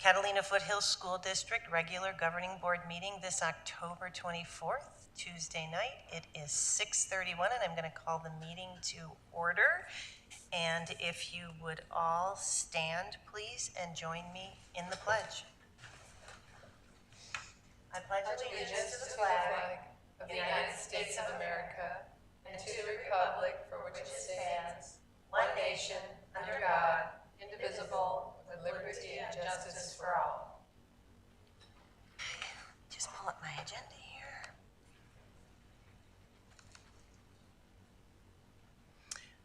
Catalina Foothills School District Regular Governing Board meeting this October 24th, Tuesday night. It is 6:31 and I'm going to call the meeting to order. And if you would all stand, please, and join me in the pledge. I pledge allegiance to the flag of the United States of America and to the republic for which it stands, one nation, under God, indivisible, with liberty and justice for all. Just pull up my agenda here.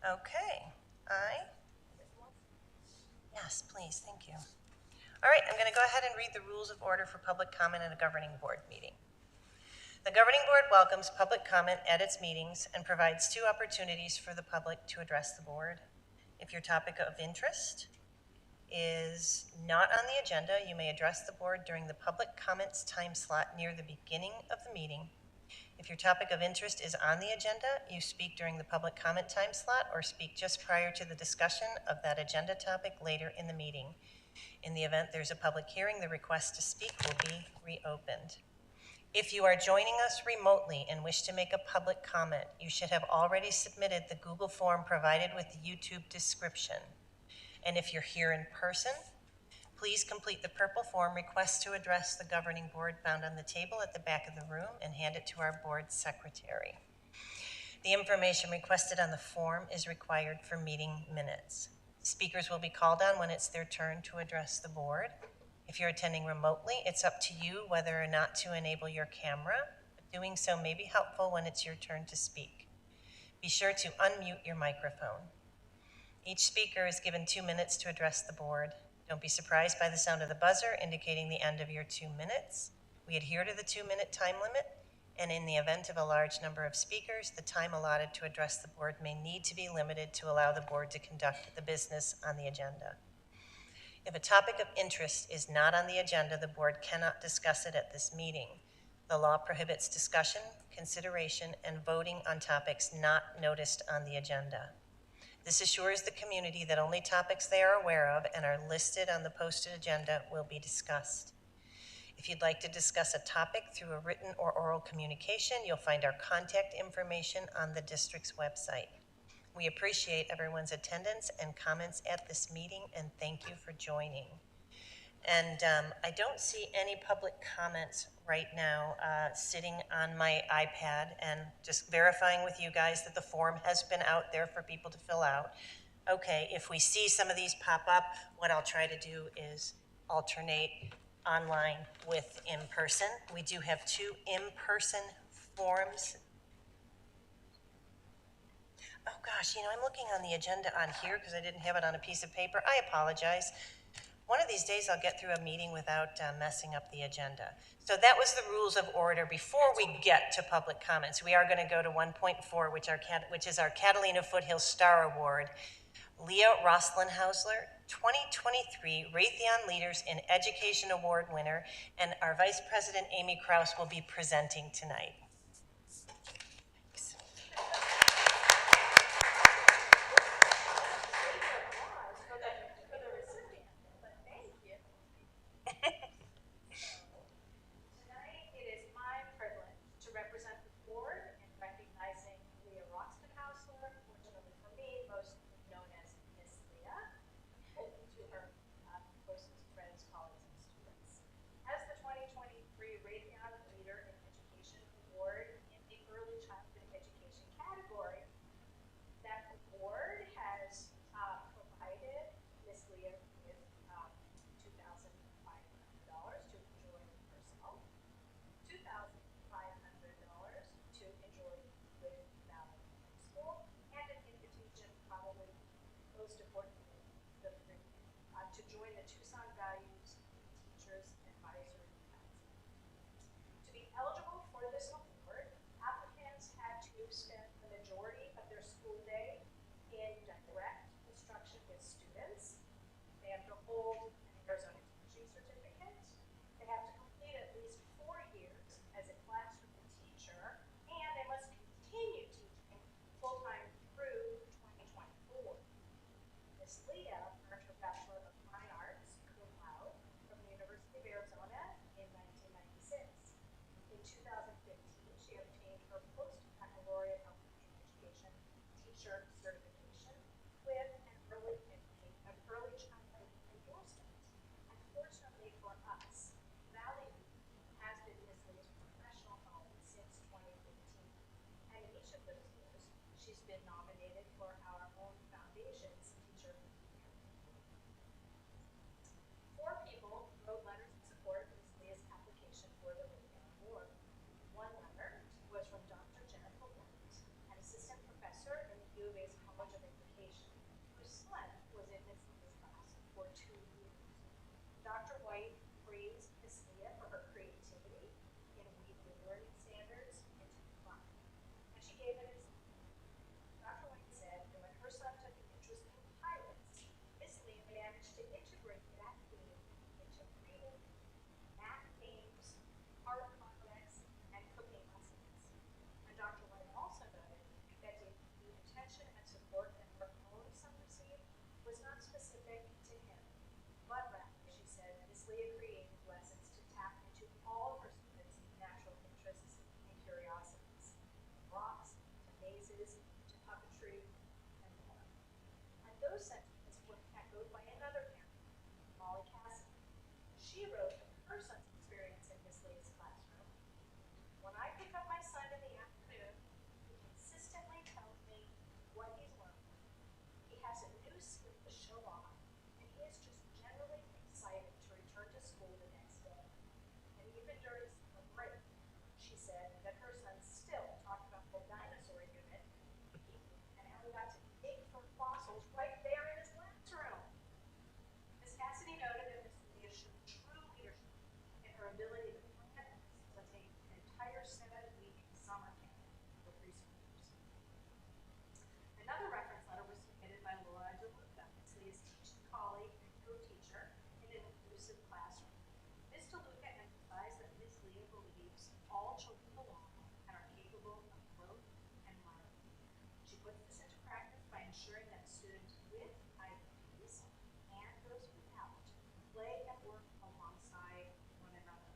Okay, yes, please, thank you. All right, I'm going to go ahead and read the rules of order for public comment in a governing board meeting. The governing board welcomes public comment at its meetings and provides 2 opportunities for the public to address the board. If your topic of interest is not on the agenda, you may address the board during the public comments time slot near the beginning of the meeting. If your topic of interest is on the agenda, you speak during the public comment time slot or speak just prior to the discussion of that agenda topic later in the meeting. In the event there's a public hearing, the request to speak will be reopened. If you are joining us remotely and wish to make a public comment, you should have already submitted the Google form provided with the YouTube description. And if you're here in person, please complete the purple form request to address the governing board found on the table at the back of the room and hand it to our board secretary. The information requested on the form is required for meeting minutes. Speakers will be called on when it's their turn to address the board. If you're attending remotely, it's up to you whether or not to enable your camera, but doing so may be helpful when it's your turn to speak. Be sure to unmute your microphone. Each speaker is given 2 minutes to address the board. Don't be surprised by the sound of the buzzer indicating the end of your 2 minutes. We adhere to the 2-minute time limit, and in the event of a large number of speakers, the time allotted to address the board may need to be limited to allow the board to conduct the business on the agenda. If a topic of interest is not on the agenda, the board cannot discuss it at this meeting. The law prohibits discussion, consideration, and voting on topics not noticed on the agenda. This assures the community that only topics they are aware of and are listed on the posted agenda will be discussed. If you'd like to discuss a topic through a written or oral communication, you'll find our contact information on the district's website. We appreciate everyone's attendance and comments at this meeting, and thank you for joining. And I don't see any public comments right now sitting on my iPad, and just verifying with you guys that the form has been out there for people to fill out. Okay, if we see some of these pop up, what I'll try to do is alternate online with in-person. We do have 2 in-person forms. Oh gosh, I'm looking on the agenda on here because I didn't have it on a piece of paper. I apologize. One of these days I'll get through a meeting without messing up the agenda. So that was the rules of order. Before we get to public comments, we are going to go to 1.4, which is our Catalina Foothills Star Award. Leah Roslinhausler, 2023 Raytheon Leaders in Education Award winner, and our Vice President Amy Kraus will be presenting tonight. teacher certification with an early childhood endorsement. Unfortunately for us, Valley has been Miss Lee's professional home since 2015. And in each of those years, she's been nominated for our own foundation's Teacher of the Year. 4 people wrote letters in support of Ms. Leah's application for the Whitney Award. One letter was from Dr. Jennifer White, an assistant professor in the U of A's College of Education, whose son was in Ms. Leah's class for 2 years. Dr. White praised Ms. Leah for her creativity in weaving learning standards into fun, and she gave an example. Dr. White said that when her son took an interest in pilots, Ms. Leah managed to integrate that theme into reading, math games, art projects, and cooking lessons. And Dr. White also noted that the attention and support that her own son received was not specific to him, but rather, she said, Ms. Leah created lessons to tap into all of her students' natural interests and curiosities, from rocks to mazes to puppetry and more. And those sentiments were echoed by another parent, Molly Cassidy. She wrote of her son's experience in Miss Leah's classroom. When I pick up my son in the afternoon, he consistently tells me what he's learned. He has a new skill to show off, and he is just generally excited to return to school the next day. And even during summer break, she said that her son still talked about the dinosaur unit and how he got to dig for fossils right there in his classroom. Ms. Cassidy noted that Ms. Leah showed true leadership in her ability to plan and facilitate an entire 7-week summer camp for preschoolers. Another reference letter was submitted by Laura DeLuca, Ms. Leah's teaching colleague and co-teacher in an inclusive classroom. Ms. DeLuca emphasized that Ms. Leah believes all children belong and are capable of growth and learning. She puts this into practice by ensuring that students with IEPs and those without play and work alongside one another.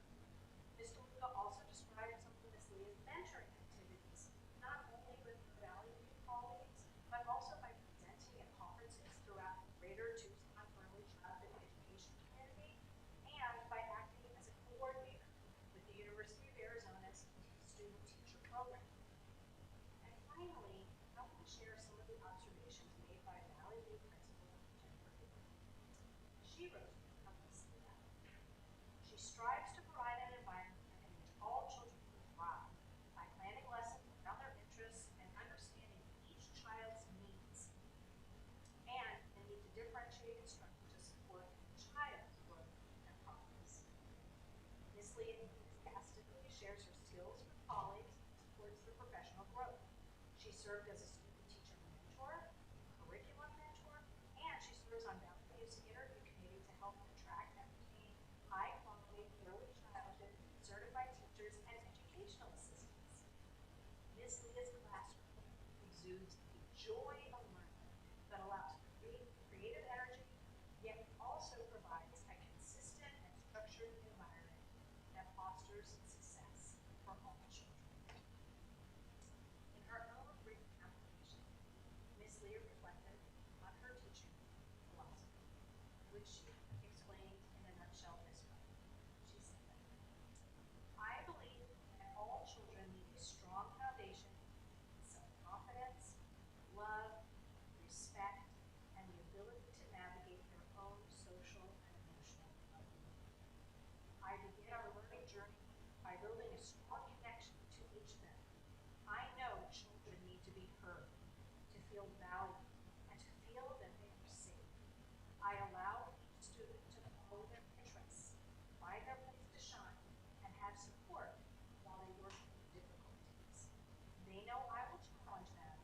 Ms. DeLuca also described some of Ms. Leah's mentoring activities, not only with her Valley View colleagues, but also by presenting at conferences throughout the greater Tucson early childhood education community, and by acting as a coordinator with the University of Arizona's student-teacher program. And finally, I want to share some of the observations made by Valley View principal Jennifer Hickman. She wrote of Ms. Leah. She strives to provide an environment in which all children can thrive by planning lessons around their interests and understanding each child's needs, and the need to differentiate instruction to support the child's growth and progress. Ms. Leah enthusiastically shares her skills with colleagues and supports their professional growth. She served as a student-teacher mentor, curriculum mentor, and she serves on Valley View's interview committee to help attract and retain high-quality early childhood certified teachers and educational assistants. Ms. Leah's classroom exudes a joy of learning that allows creative energy, yet also provides a consistent and structured environment that fosters success for all children. In her own written application, Ms. Leah reflected on her teaching philosophy, which she explained in a nutshell this way. She said, I believe that all children need a strong foundation in self-confidence, love, respect, and the ability to navigate their own social and emotional development. I begin our learning journey by building a strong connection to each of them. I know children need to be heard, to feel valued, and to feel that they are safe. I allow each student to follow their interests, find their place to shine, and have support while they work through difficulties. They know I will challenge them,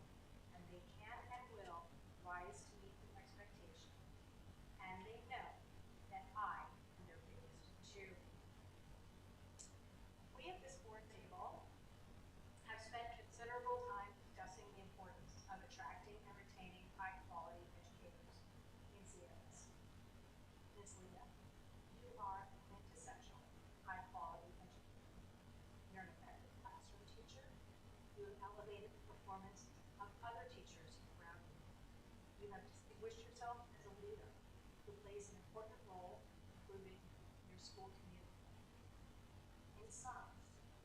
and they can and will rise to meet the expectation. And they know that I am their biggest cheerleader. We at this board table have spent considerable time discussing the importance of attracting and retaining high-quality educators in CMS. Ms. Leah, you are a quintessential high-quality educator. You're an effective classroom teacher. You have elevated the performance of other teachers around in sum,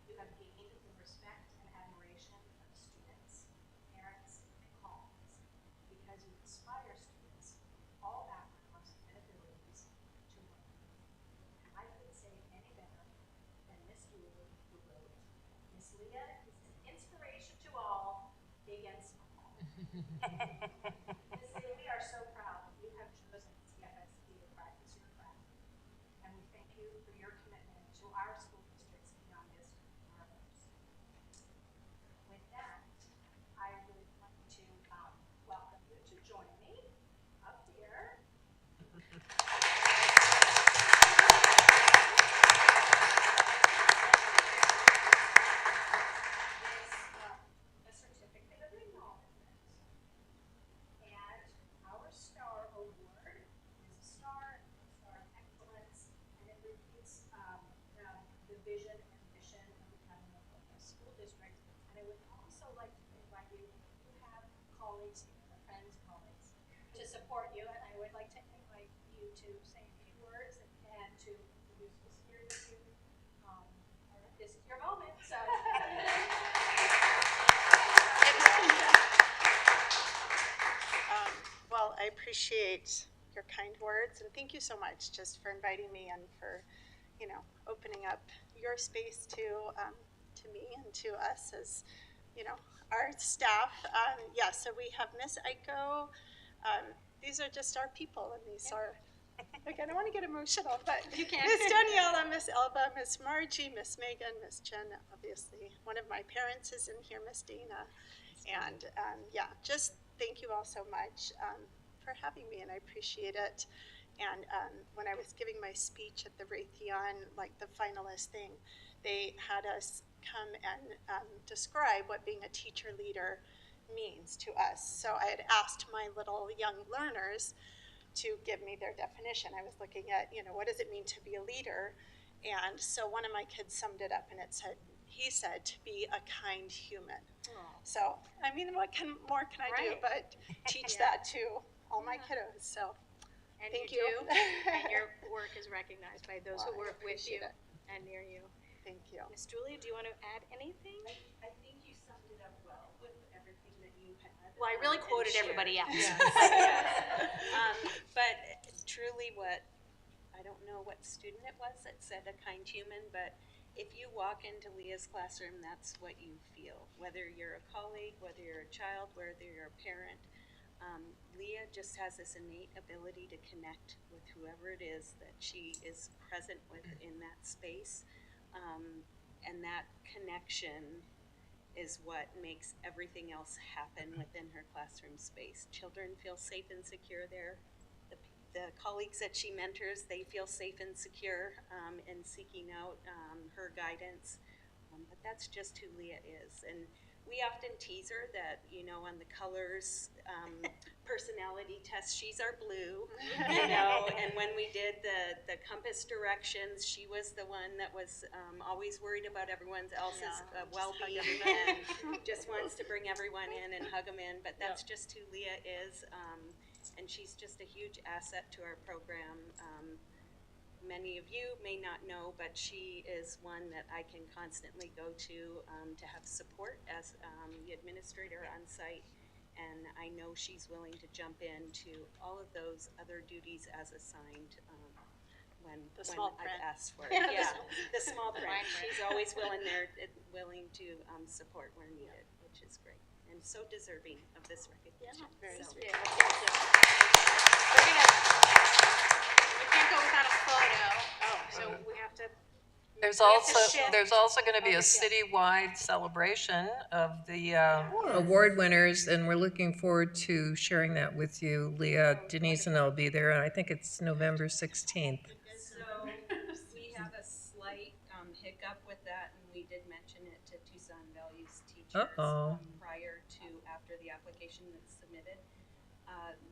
you have gained the respect and admiration of students, parents, and colleagues because you inspire students of all backgrounds and abilities to learn. And I couldn't say it any better than Miss Dooley, who wrote, Miss Leah is an inspiration to all, big and small. Miss Leah, we are so proud that you have chosen TFSC to practice your craft. And we thank you for your commitment to our school district's youngest learners. With that, I would like to welcome you to join me up here. A certificate of acknowledgement. And our STAR Award is a star of excellence, and it repeats the vision and mission of the Catalina School District. And I would also like to invite you, you have colleagues here, friends, colleagues, to support you, and I would like to invite you to say a few words and to introduce us here to you. All right, this is your moment, so. Well, I appreciate your kind words, and thank you so much just for inviting me and for, opening up your space to me and to us as, our staff. So we have Miss Aiko. These are just our people, and these are. Like, I don't want to get emotional, but you can. Miss Daniela, Miss Elba, Miss Margie, Miss Megan, Miss Jen, obviously. One of my parents is in here, Miss Dana. And just thank you all so much for having me, and I appreciate it. And when I was giving my speech at the Raytheon, like the finalist thing, they had us come and describe what being a teacher leader means to us. So I had asked my little young learners to give me their definition. I was looking at, what does it mean to be a leader? And so one of my kids summed it up, and he said to be a kind human. Aww. So, what more can I do but teach that to all my kiddos? So, and thank you. you. And your work is recognized by those who work with you and near you. Thank you. Ms. Julia, do you want to add anything? I think you summed it up well with everything that you had. Well, I really quoted everybody else. Yes. But truly I don't know what student it was that said a kind human, but if you walk into Leah's classroom, that's what you feel. Whether you're a colleague, whether you're a child, whether you're a parent, Leah just has this innate ability to connect with whoever it is that she is present with in that space. And that connection is what makes everything else happen within her classroom space. Children feel safe and secure there. The colleagues that she mentors, they feel safe and secure in seeking out her guidance. But that's just who Leah is. And we often tease her that, on the colors personality test, she's our blue, and when we did the compass directions, she was the one that was always worried about everyone else's well-being and just wants to bring everyone in and hug them in. But that's just who Leah is. And she's just a huge asset to our program. Many of you may not know, but she is one that I can constantly go to have support as the administrator on site. And I know she's willing to jump into all of those other duties as assigned when I've asked for it. The small print. She's always willing to support where needed, which is great. And so deserving of this recognition. Very sweet. Yeah, thank you. We can't go without a photo. So we have to. There's we have to also shift. there's also going to be a citywide celebration of the award winners, and we're looking forward to sharing that with you. Leah, Denise, and I'll be there, and I think it's November 16th. So we have a slight hiccup with that, and we did mention it to Tucson Values teachers prior to after the application was submitted.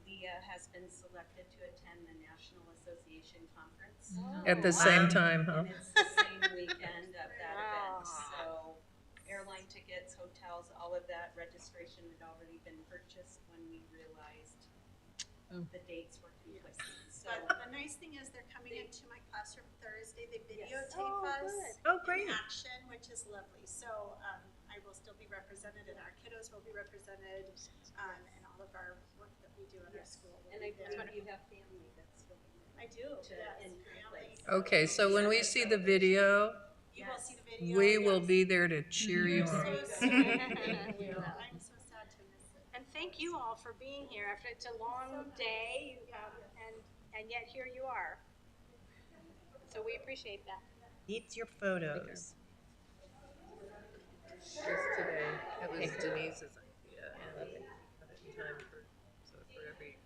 Leah has been selected to attend the National Association Conference. At the same time, huh? And it's the same weekend of that event. So airline tickets, hotels, all of that registration had already been purchased when we realized the dates were conflicting. So But the nice thing is they're coming into my classroom Thursday. They videoed TAFES Oh, great. in action, which is lovely. So I will still be represented, and our kiddos will be represented, and all of our work that we do in our school. And I believe you have family that's going I do, to yes. in Family. Okay, so when we see the video, You will see the video. we will yes. be there to cheer you So on. sweet. Thank you. I'm so sad to miss it. And thank you all for being here after it's a long day, and yet here you are. So we appreciate that. Needs your photos. Just today, it was Denise's idea, and put it in time for every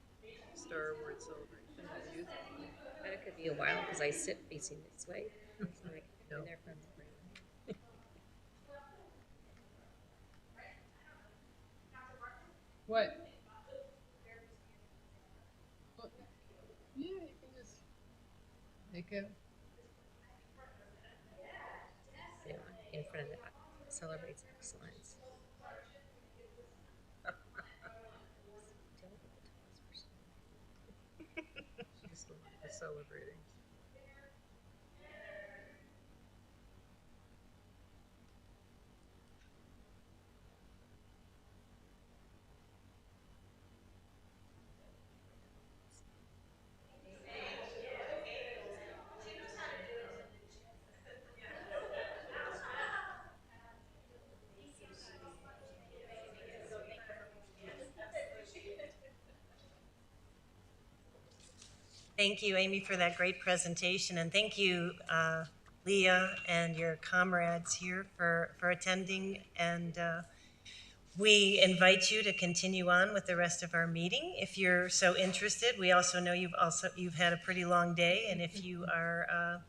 Star Award celebration, we'll use it. And it could be a while because I sit facing this way. So I can No. in there from the ground. What? Yeah, you can just make it. Yeah, in front of that celebrates excellence. Just the celebrating. Thank you, Amy, for that great presentation, and thank you, Leah, and your comrades here for attending. And we invite you to continue on with the rest of our meeting if you're so interested. We also know you've had a pretty long day, and if you are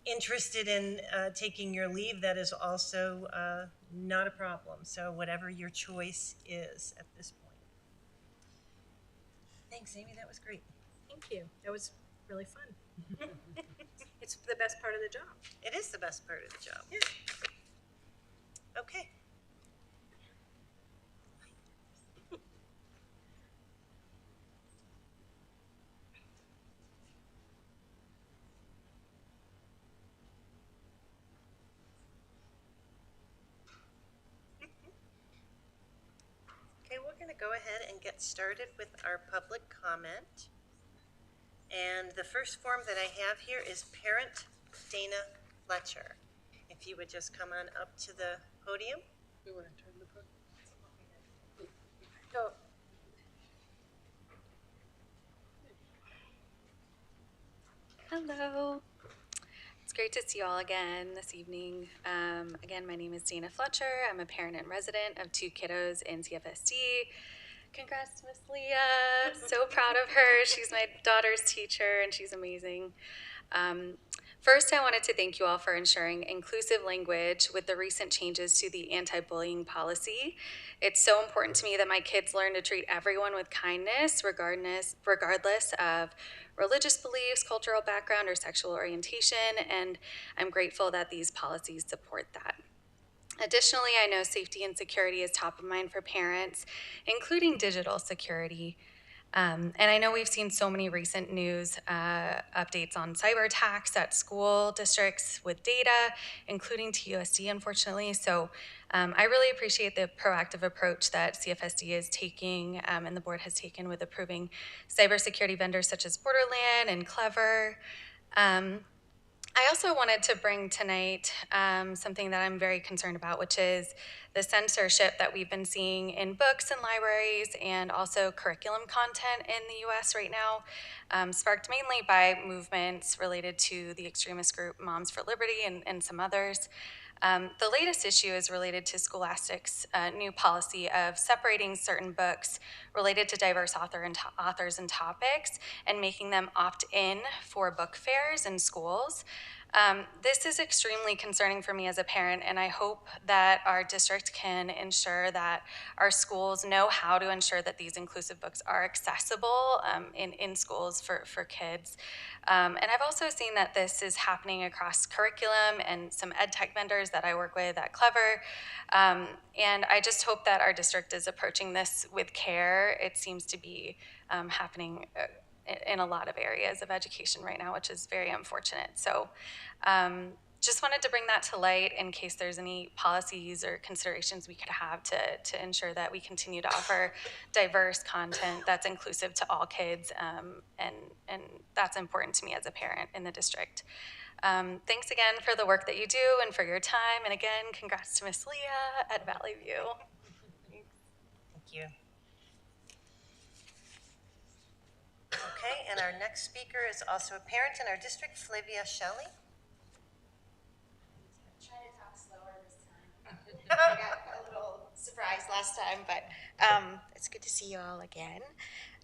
interested in taking your leave, that is also not a problem. So whatever your choice is at this point. Thanks, Amy. That was great. Thank you. That was really fun. It's the best part of the job. It is the best part of the job. Yeah. Okay. Okay, we're going to go ahead and get started with our public comment. And the first form that I have here is Parent Dana Fletcher. If you would just come on up to the podium. We want to turn the book. So, Hello. It's great to see you all again this evening. Again, my name is Dana Fletcher. I'm a parent and resident of 2 kiddos in CFSD. Congrats to Miss Leah. So proud of her. She's my daughter's teacher and she's amazing. First, I wanted to thank you all for ensuring inclusive language with the recent changes to the anti-bullying policy. It's so important to me that my kids learn to treat everyone with kindness, regardless of religious beliefs, cultural background, or sexual orientation, and I'm grateful that these policies support that. Additionally, I know safety and security is top of mind for parents, including digital security. And I know we've seen so many recent news updates on cyber attacks at school districts with data, including TUSD, unfortunately. So I really appreciate the proactive approach that CFSD is taking and the board has taken with approving cybersecurity vendors such as Borderland and Clever. I also wanted to bring tonight something that I'm very concerned about, which is the censorship that we've been seeing in books and libraries and also curriculum content in the US right now, sparked mainly by movements related to the extremist group Moms for Liberty and some others. The latest issue is related to Scholastic's new policy of separating certain books related to diverse authors and topics and making them opt-in for book fairs in schools. This is extremely concerning for me as a parent, and I hope that our district can ensure that our schools know how to ensure that these inclusive books are accessible in schools for kids. And I've also seen that this is happening across curriculum and some ed tech vendors that I work with at Clever. And I just hope that our district is approaching this with care. It seems to be happening in a lot of areas of education right now, which is very unfortunate. So just wanted to bring that to light in case there's any policies or considerations we could have to ensure that we continue to offer diverse content that's inclusive to all kids, and that's important to me as a parent in the district. Thanks again for the work that you do and for your time, and again, congrats to Miss Leah at Valley View. Thank you. Okay, and our next speaker is also a parent in our district, Flavia Shelley. Try to talk slower this time. I got a little surprised last time, but it's good to see you all again.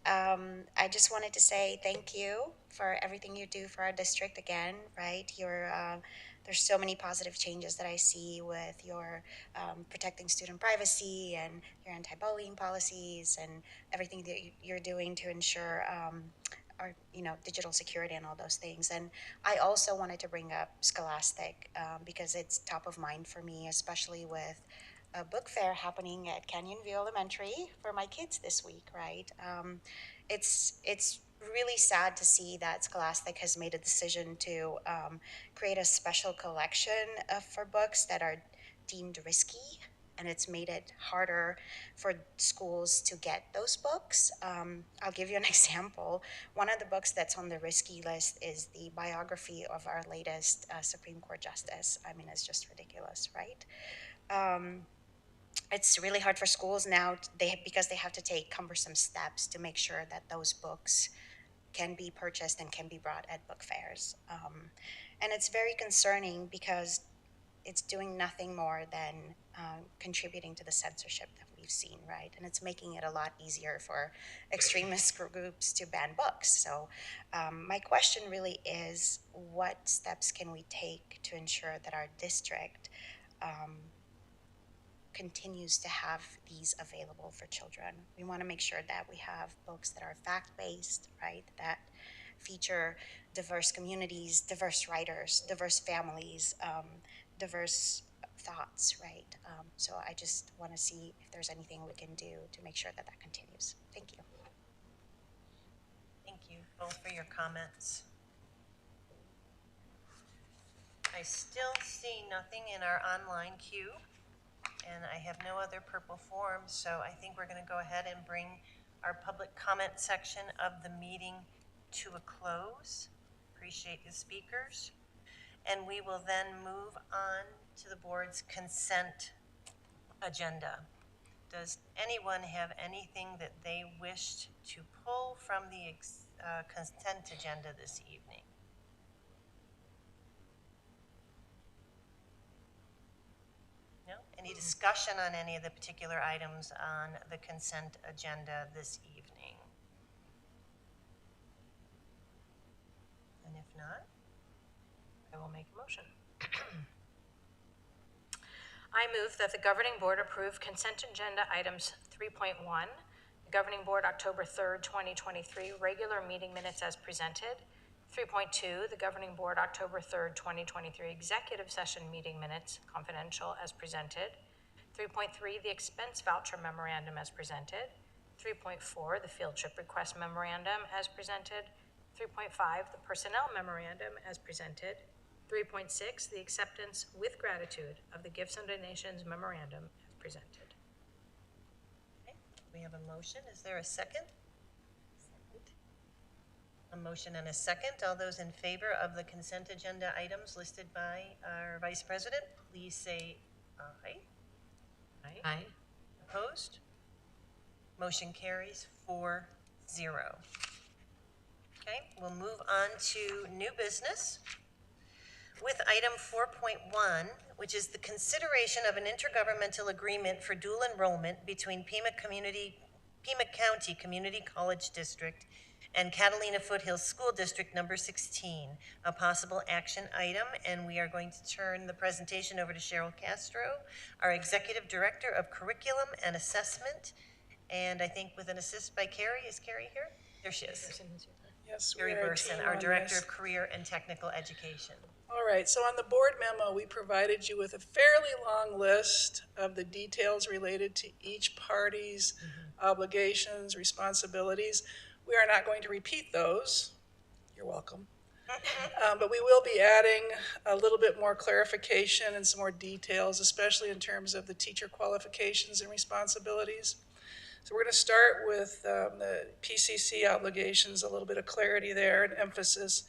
I just wanted to say thank you for everything you do for our district again, right? There's so many positive changes that I see with your protecting student privacy and your anti-bullying policies and everything that you're doing to ensure our digital security and all those things. And I also wanted to bring up Scholastic because it's top of mind for me, especially with a book fair happening at Canyon View Elementary for my kids this week, right? It's really sad to see that Scholastic has made a decision to create a special collection for books that are deemed risky, and it's made it harder for schools to get those books. I'll give you an example. One of the books that's on the risky list is the biography of our latest Supreme Court Justice. I mean, it's just ridiculous, right? It's really hard for schools now because they have to take cumbersome steps to make sure that those books can be purchased and can be brought at book fairs. And it's very concerning because it's doing nothing more than contributing to the censorship that we've seen, right? And it's making it a lot easier for extremist groups to ban books. So my question really is, what steps can we take to ensure that our district continues to have these available for children? We want to make sure that we have books that are fact-based, right? That feature diverse communities, diverse writers, diverse families, diverse thoughts, right? So I just want to see if there's anything we can do to make sure that that continues. Thank you. Thank you both for your comments. I still see nothing in our online queue, and I have no other purple forms, so I think we're going to go ahead and bring our public comment section of the meeting to a close. Appreciate the speakers. And we will then move on to the board's consent agenda. Does anyone have anything that they wished to pull from the consent agenda this evening? No? Any discussion on any of the particular items on the consent agenda this evening? And if not, I will make a motion. I move that the governing board approve consent agenda items 3.1, the governing board October 3rd, 2023 regular meeting minutes as presented. 3.2, the governing board October 3rd, 2023 executive session meeting minutes, confidential, as presented. 3.3, the expense voucher memorandum as presented. 3.4, the field trip request memorandum as presented. 3.5, the personnel memorandum as presented. 3.6, the acceptance with gratitude of the gifts and donations memorandum as presented. Okay, we have a motion. Is there a second? A motion and a second. All those in favor of the consent agenda items listed by our Vice President, please say aye. Aye. Aye. Opposed? Motion carries 4-0. Okay, we'll move on to new business with item 4.1, which is the consideration of an intergovernmental agreement for dual enrollment between Pima County Community College District and Catalina Foothills School District number 16, a possible action item. And we are going to turn the presentation over to Cheryl Castro, our Executive Director of Curriculum and Assessment. And I think with an assist by Carrie. Is Carrie here? There she is. Yes, Carrie we're a Burson, team our on Director this. of Career and Technical Education. All right, so on the board memo, we provided you with a fairly long list of the details related to each party's obligations, responsibilities. We are not going to repeat those. You're welcome. But we will be adding a little bit more clarification and some more details, especially in terms of the teacher qualifications and responsibilities. So we're going to start with the PCC obligations, a little bit of clarity there and emphasis.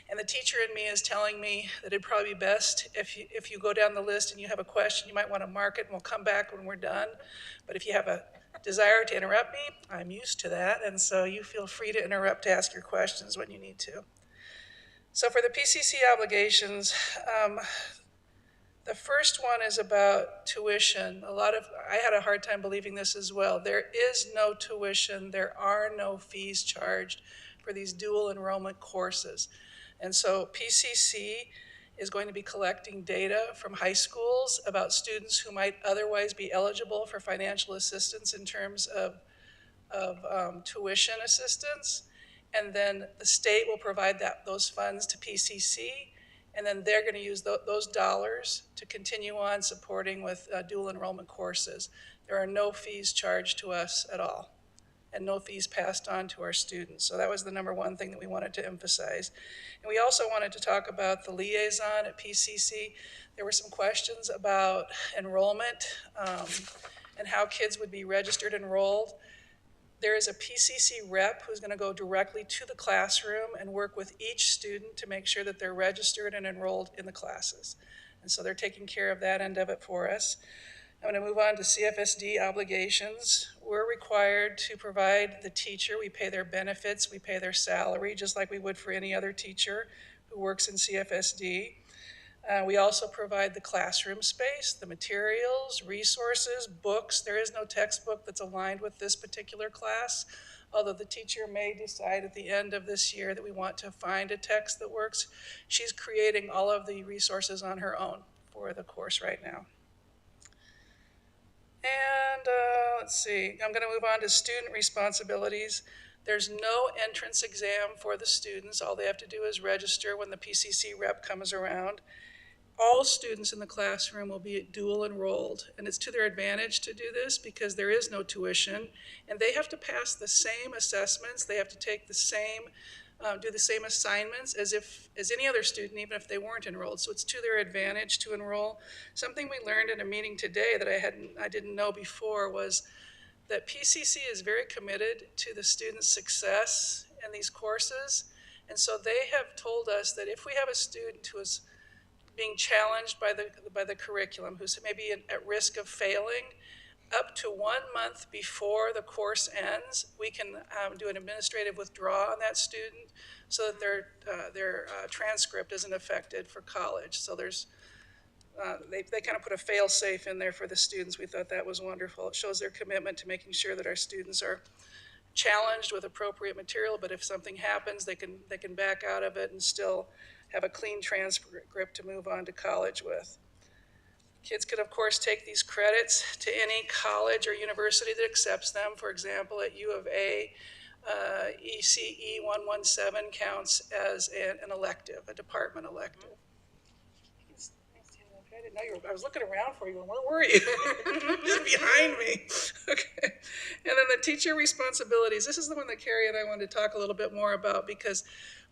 And the teacher in me is telling me that it'd probably be best if you go down the list and you have a question, you might want to mark it and we'll come back when we're done. But if you have a desire to interrupt me, I'm used to that. And so you feel free to interrupt to ask your questions when you need to. So for the PCC obligations, the first one is about tuition. I had a hard time believing this as well. There is no tuition, there are no fees charged for these dual enrollment courses. And so PCC is going to be collecting data from high schools about students who might otherwise be eligible for financial assistance in terms of tuition assistance. And then the state will provide those funds to PCC, and then they're going to use those dollars to continue on supporting with dual enrollment courses. There are no fees charged to us at all, and no fees passed on to our students. So that was the number one thing that we wanted to emphasize. And we also wanted to talk about the liaison at PCC. There were some questions about enrollment and how kids would be registered enrolled. There is a PCC rep who's going to go directly to the classroom and work with each student to make sure that they're registered and enrolled in the classes. And so they're taking care of that end of it for us. I'm going to move on to CFSD obligations. We're required to provide the teacher, we pay their benefits, we pay their salary, just like we would for any other teacher who works in CFSD. We also provide the classroom space, the materials, resources, books. There is no textbook that's aligned with this particular class, although the teacher may decide at the end of this year that we want to find a text that works. She's creating all of the resources on her own for the course right now. And let's see, I'm going to move on to student responsibilities. There's no entrance exam for the students. All they have to do is register when the PCC rep comes around. All students in the classroom will be dual enrolled, and it's to their advantage to do this because there is no tuition, and they have to pass the same assessments. They have to take the same, do the same assignments as any other student, even if they weren't enrolled. So it's to their advantage to enroll. Something we learned in a meeting today that I didn't know before was that PCC is very committed to the students' success in these courses, and so they have told us that if we have a student who is being challenged by the curriculum, who's maybe at risk of failing, up to 1 month before the course ends, we can do an administrative withdrawal on that student so that their transcript isn't affected for college. So there's they kind of put a fail-safe in there for the students. We thought that was wonderful. It shows their commitment to making sure that our students are challenged with appropriate material, but if something happens, they can back out of it and still have a clean transcript to move on to college with. Kids could, of course, take these credits to any college or university that accepts them. For example, at U of A, ECE 117 counts as an elective, a department elective. I didn't know you were, I was looking around for you, going, where were you? Just behind me. Okay. And then the teacher responsibilities. This is the one that Carrie and I wanted to talk a little bit more about because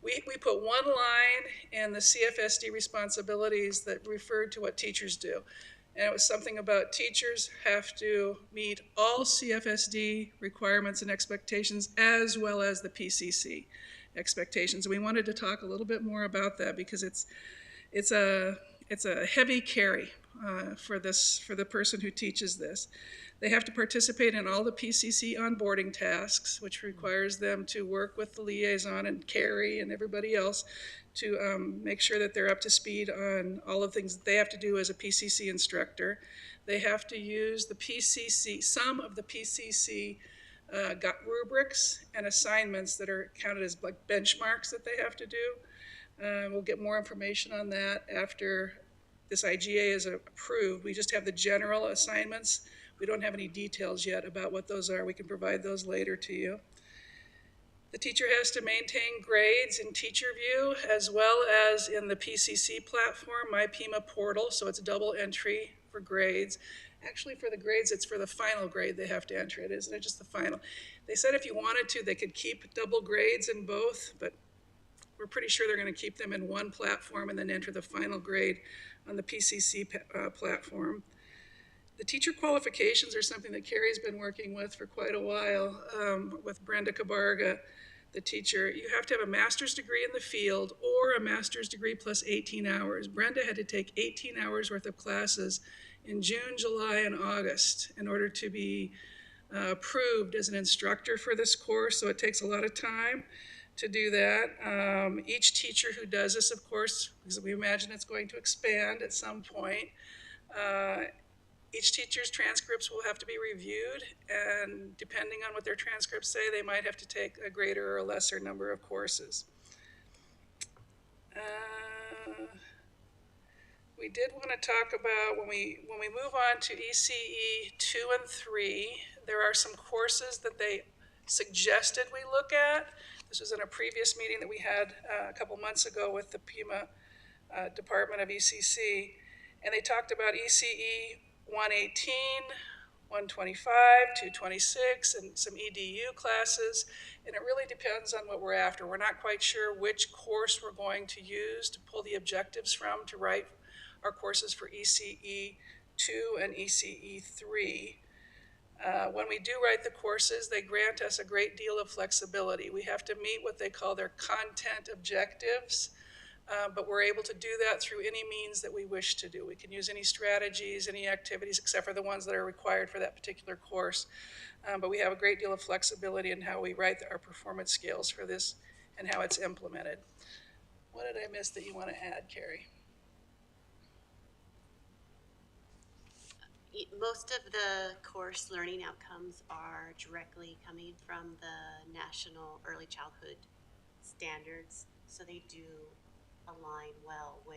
we put one line in the CFSD responsibilities that referred to what teachers do. And it was something about teachers have to meet all CFSD requirements and expectations as well as the PCC expectations. And we wanted to talk a little bit more about that because it's a heavy carry for the person who teaches this. They have to participate in all the PCC onboarding tasks, which requires them to work with the liaison and Carrie and everybody else to make sure that they're up to speed on all of the things that they have to do as a PCC instructor. They have to use some of the PCC rubrics and assignments that are counted as like benchmarks that they have to do. We'll get more information on that after this IGA is approved. We just have the general assignments. We don't have any details yet about what those are. We can provide those later to you. The teacher has to maintain grades in TeacherView as well as in the PCC platform, MyPima portal, so it's double entry for grades. Actually, for the grades, it's for the final grade they have to enter it, isn't it? Just the final. They said if you wanted to, they could keep double grades in both, but we're pretty sure they're going to keep them in one platform and then enter the final grade on the PCC platform. The teacher qualifications are something that Carrie's been working with for quite a while with Brenda Cabarga, the teacher. You have to have a master's degree in the field or a master's degree plus 18 hours. Brenda had to take 18 hours worth of classes in June, July, and August in order to be approved as an instructor for this course, so it takes a lot of time to do that. Each teacher who does this, of course, because we imagine it's going to expand at some point, each teacher's transcripts will have to be reviewed, and depending on what their transcripts say, they might have to take a greater or a lesser number of courses. We did want to talk about when we move on to ECE 2 and 3, there are some courses that they suggested we look at. This was in a previous meeting that we had a couple months ago with the Pima Department of ECC, and they talked about ECE 118, 125, 226, and some EDU classes, and it really depends on what we're after. We're not quite sure which course we're going to use to pull the objectives from to write our courses for ECE 2 and ECE 3. When we do write the courses, they grant us a great deal of flexibility. We have to meet what they call their content objectives, but we're able to do that through any means that we wish to do. We can use any strategies, any activities, except for the ones that are required for that particular course. But we have a great deal of flexibility in how we write our performance scales for this and how it's implemented. What did I miss that you want to add, Carrie? Most of the course learning outcomes are directly coming from the National Early Childhood Standards, so they do align well with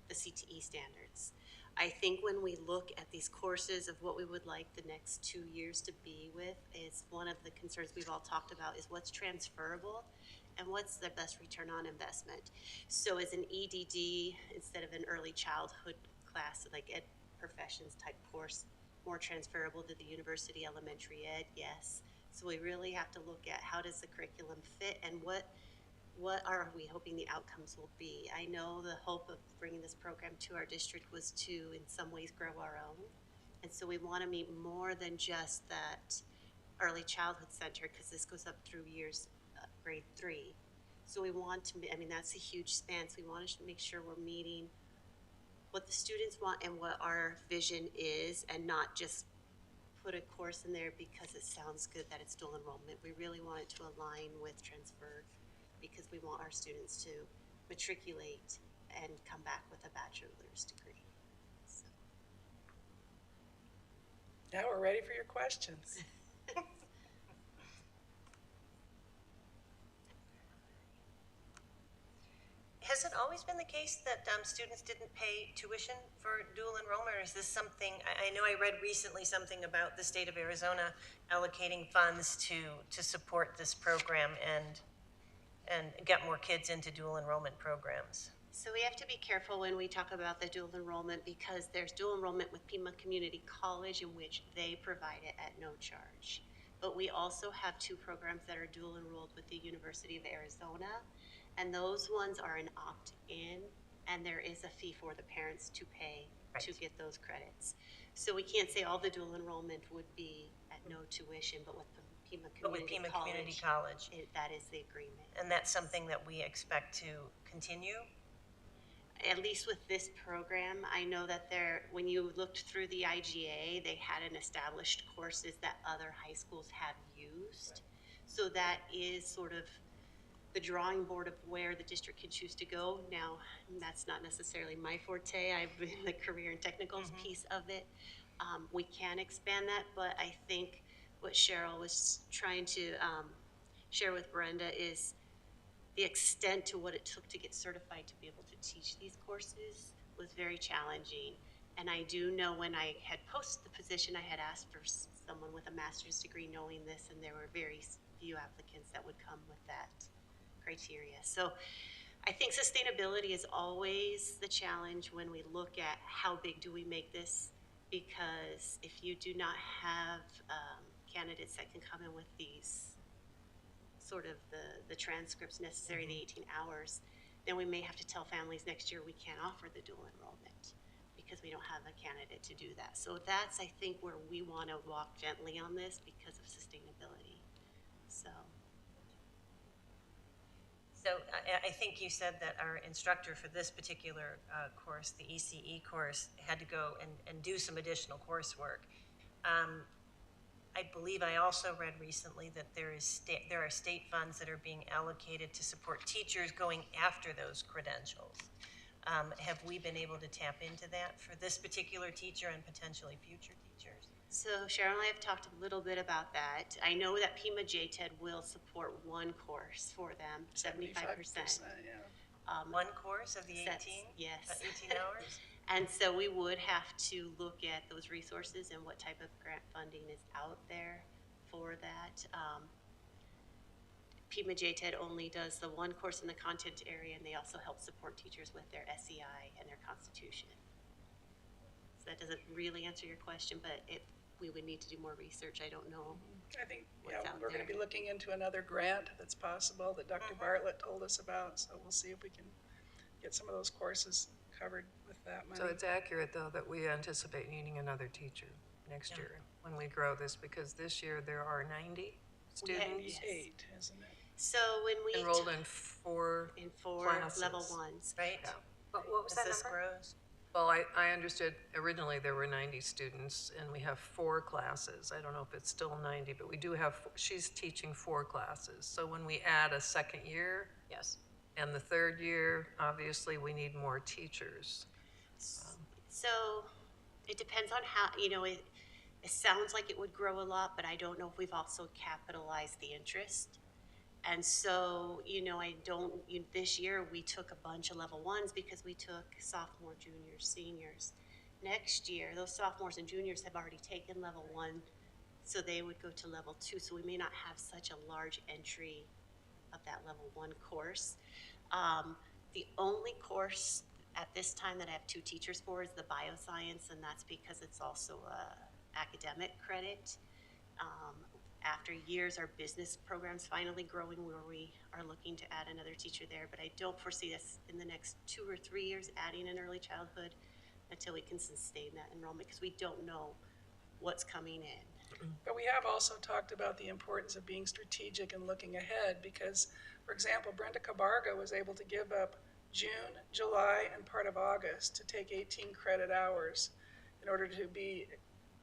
the CTE standards. I think when we look at these courses of what we would like the next 2 years to be with, is one of the concerns we've all talked about is what's transferable and what's the best return on investment. So as an EDD, instead of an early childhood class, like Ed Professions type course, more transferable to the university elementary ed, yes. So we really have to look at how does the curriculum fit and what are we hoping the outcomes will be. I know the hope of bringing this program to our district was to in some ways grow our own, and so we want to meet more than just that early childhood center, because this goes up through years grade 3. So we want to, I mean, that's a huge span, so we want to make sure we're meeting what the students want and what our vision is, and not just put a course in there because it sounds good that it's dual enrollment. We really want it to align with transfer, because we want our students to matriculate and come back with a bachelor's degree. So. Now we're ready for your questions. Has it always been the case that students didn't pay tuition for dual enrollment, or is this something, I know I read recently something about the state of Arizona allocating funds to support this program and get more kids into dual enrollment programs? So we have to be careful when we talk about the dual enrollment, because there's dual enrollment with Pima Community College, in which they provide it at no charge. But we also have 2 programs that are dual enrolled with the University of Arizona, and those ones are an opt-in, and there is a fee for the parents to pay to get those credits. So we can't say all the dual enrollment would be at no tuition, but with the Pima Community College, that is the agreement. And that's something that we expect to continue? At least with this program, I know that when you looked through the IGA, they had an established courses that other high schools have used. So that is sort of the drawing board of where the district can choose to go. Now, that's not necessarily my forte. I've been in the career and technicals piece of it. We can expand that, but I think what Cheryl was trying to share with Brenda is the extent to what it took to get certified to be able to teach these courses was very challenging. And I do know when I had posted the position, I had asked for someone with a master's degree knowing this, and there were very few applicants that would come with that criteria. So I think sustainability is always the challenge when we look at how big do we make this, because if you do not have candidates that can come in with these sort of the transcripts necessary, the 18 hours, then we may have to tell families next year we can't offer the dual enrollment because we don't have a candidate to do that. So that's, I think, where we want to walk gently on this because of sustainability. So. So I think you said that our instructor for this particular course, the ECE course, had to go and do some additional coursework. I believe I also read recently that there are state funds that are being allocated to support teachers going after those credentials. Have we been able to tap into that for this particular teacher and potentially future teachers? So Cheryl and I have talked a little bit about that. I know that Pima JTED will support one course for them, 75%. Yeah. One course of the 18? Yes. 18 hours? And so we would have to look at those resources and what type of grant funding is out there for that. Pima JTED only does the one course in the content area, and they also help support teachers with their SEI and their constitution. So that doesn't really answer your question, but we would need to do more research. I don't know. I think what's out we're going to be looking into another grant that's possible that Dr. Bartlett told us about. So we'll see if we can get some of those courses covered with that money. So it's accurate, though, that we anticipate needing another teacher next year when we grow this, because this year there are 90 students 98, isn't it? So when we enrolled in four classes. level ones. Right? Yeah. What was As that this number? grows. Well, I understood originally there were 90 students, and we have 4 classes. I don't know if it's still 90, but we do have, she's teaching 4 classes. So when we add a second year Yes. and the third year, obviously we need more teachers. So it depends on how, it sounds like it would grow a lot, but I don't know if we've also capitalized the interest. And so, this year we took a bunch of level ones because we took sophomore, juniors, seniors. Next year, those sophomores and juniors have already taken level 1, so they would go to level 2. So we may not have such a large entry of that level 1 course. The only course at this time that I have 2 teachers for is the bioscience, and that's because it's also a academic credit. After years, our business program's finally growing where we are looking to add another teacher there, but I don't foresee us in the next 2 or 3 years adding an early childhood until we can sustain that enrollment, because we don't know what's coming in. But we have also talked about the importance of being strategic and looking ahead because, for example, Brenda Cabarga was able to give up June, July, and part of August to take 18 credit hours in order to be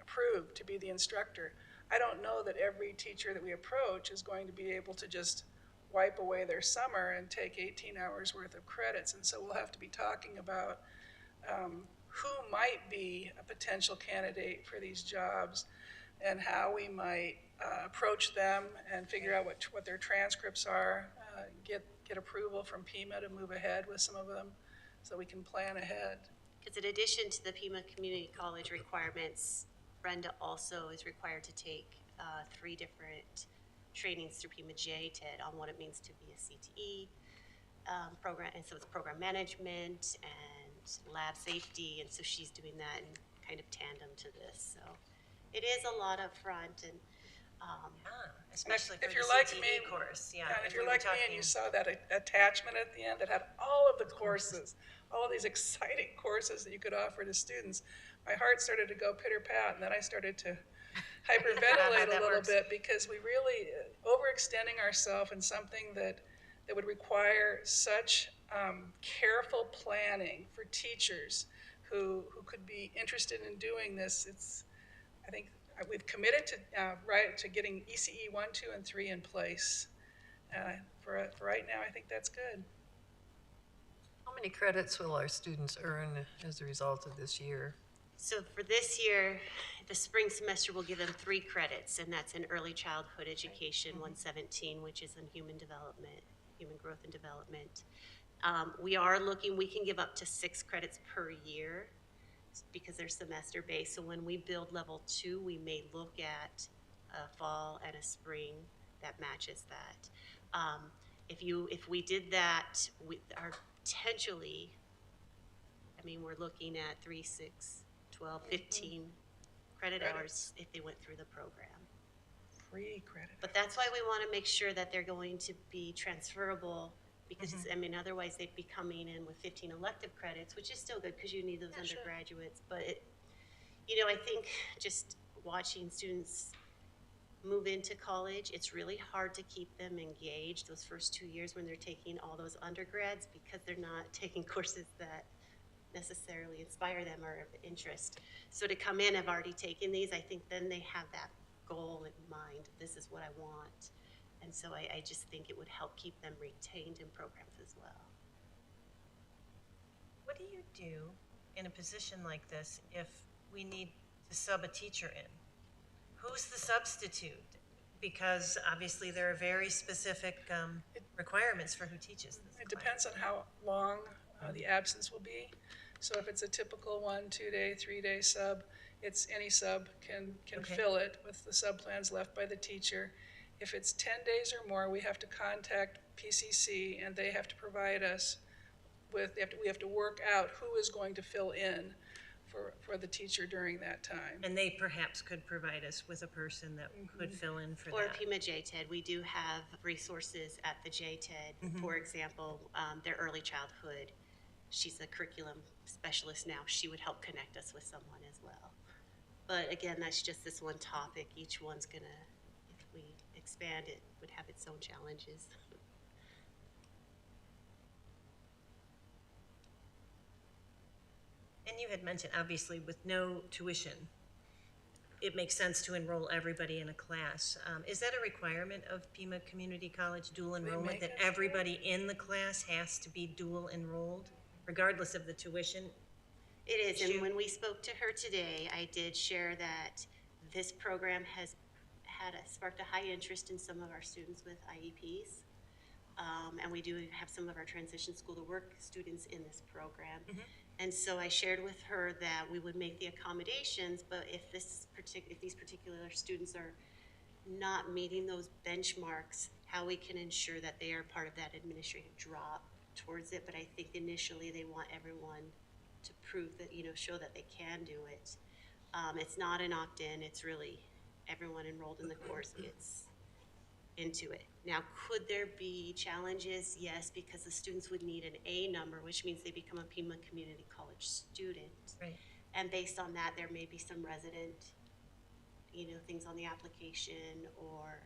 approved to be the instructor. I don't know that every teacher that we approach is going to be able to just wipe away their summer and take 18 hours worth of credits. And so we'll have to be talking about who might be a potential candidate for these jobs and how we might approach them and figure out what their transcripts are, get approval from Pima to move ahead with some of them so we can plan ahead. Because in addition to the Pima Community College requirements, Brenda also is required to take 3 different trainings through Pima JTED on what it means to be a CTE program, and so it's program management and lab safety, and so she's doing that in kind of tandem to this. So it is a lot up front, and especially for if you're the like CTE me, course. Yeah, and if you're like me and you saw that attachment at the end that had all of the courses, all of these exciting courses that you could offer to students, my heart started to go pitter-pat, and then I started to hyperventilate a little bit because we really overextending ourselves in something that would require such careful planning for teachers who could be interested in doing this. I think we've committed to getting ECE 1, 2, and 3 in place. For right now, I think that's good. How many credits will our students earn as a result of this year? so for this year, the spring semester will give them 3 credits, and that's in early childhood education, 117, which is in human development, human growth and development. We are looking, we can give up to 6 credits per year because they're semester based. So when we build level 2, we may look at a fall and a spring that matches that. If we did that, we are potentially, we're looking at 3, 6, 12, 15 credit hours if they went through the program. free credit. But that's why we want to make sure that they're going to be transferable, because it's, I mean, otherwise they'd be coming in with 15 elective credits, which is still good because you need those undergraduates. But it, you know, I think just watching students move into college, it's really hard to keep them engaged those first 2 years when they're taking all those undergrads, because they're not taking courses that necessarily inspire them or of interest. So to come in, I've already taken these, I think then they have that goal in mind. This is what I want. And so I just think it would help keep them retained in programs as well. What do you do in a position like this if we need to sub a teacher in? Who's the substitute? Because obviously there are very specific requirements for who teaches this It class. depends on how long the absence will be. So if it's a typical 1, 2 day, 3 day sub, it's any sub can Okay. fill it with the sub plans left by the teacher. If it's 10 days or more, we have to contact PCC and they have to provide us with, we have to work out who is going to fill in for the teacher during that time. And they perhaps could provide us with a person that could fill in for Or that. Pima JTED, we do have resources at the JTED. For example, their early childhood, she's a curriculum specialist now. She would help connect us with someone as well. But again, that's just this one topic. Each one's gonna, if we expand it, would have its own challenges. And you had mentioned, obviously, with no tuition, it makes sense to enroll everybody in a class. Is that a requirement of Pima Community College dual enrollment, make that it? everybody in the class has to be dual enrolled, regardless of the tuition? It is, issue? and when we spoke to her today, I did share that this program has sparked a high interest in some of our students with IEPs. And we do have some of our transition school to work students in this program. And so I shared with her that we would make the accommodations, but if these particular students are not meeting those benchmarks, how we can ensure that they are part of that administrative drop towards it. But I think initially they want everyone to prove that, show that they can do it. It's not an opt-in, it's really everyone enrolled in the course gets into it. Now, could there be challenges? Yes, because the students would need an A number, which means they become a Pima Community College student. Right. And based on that, there may be some resident, things on the application, or,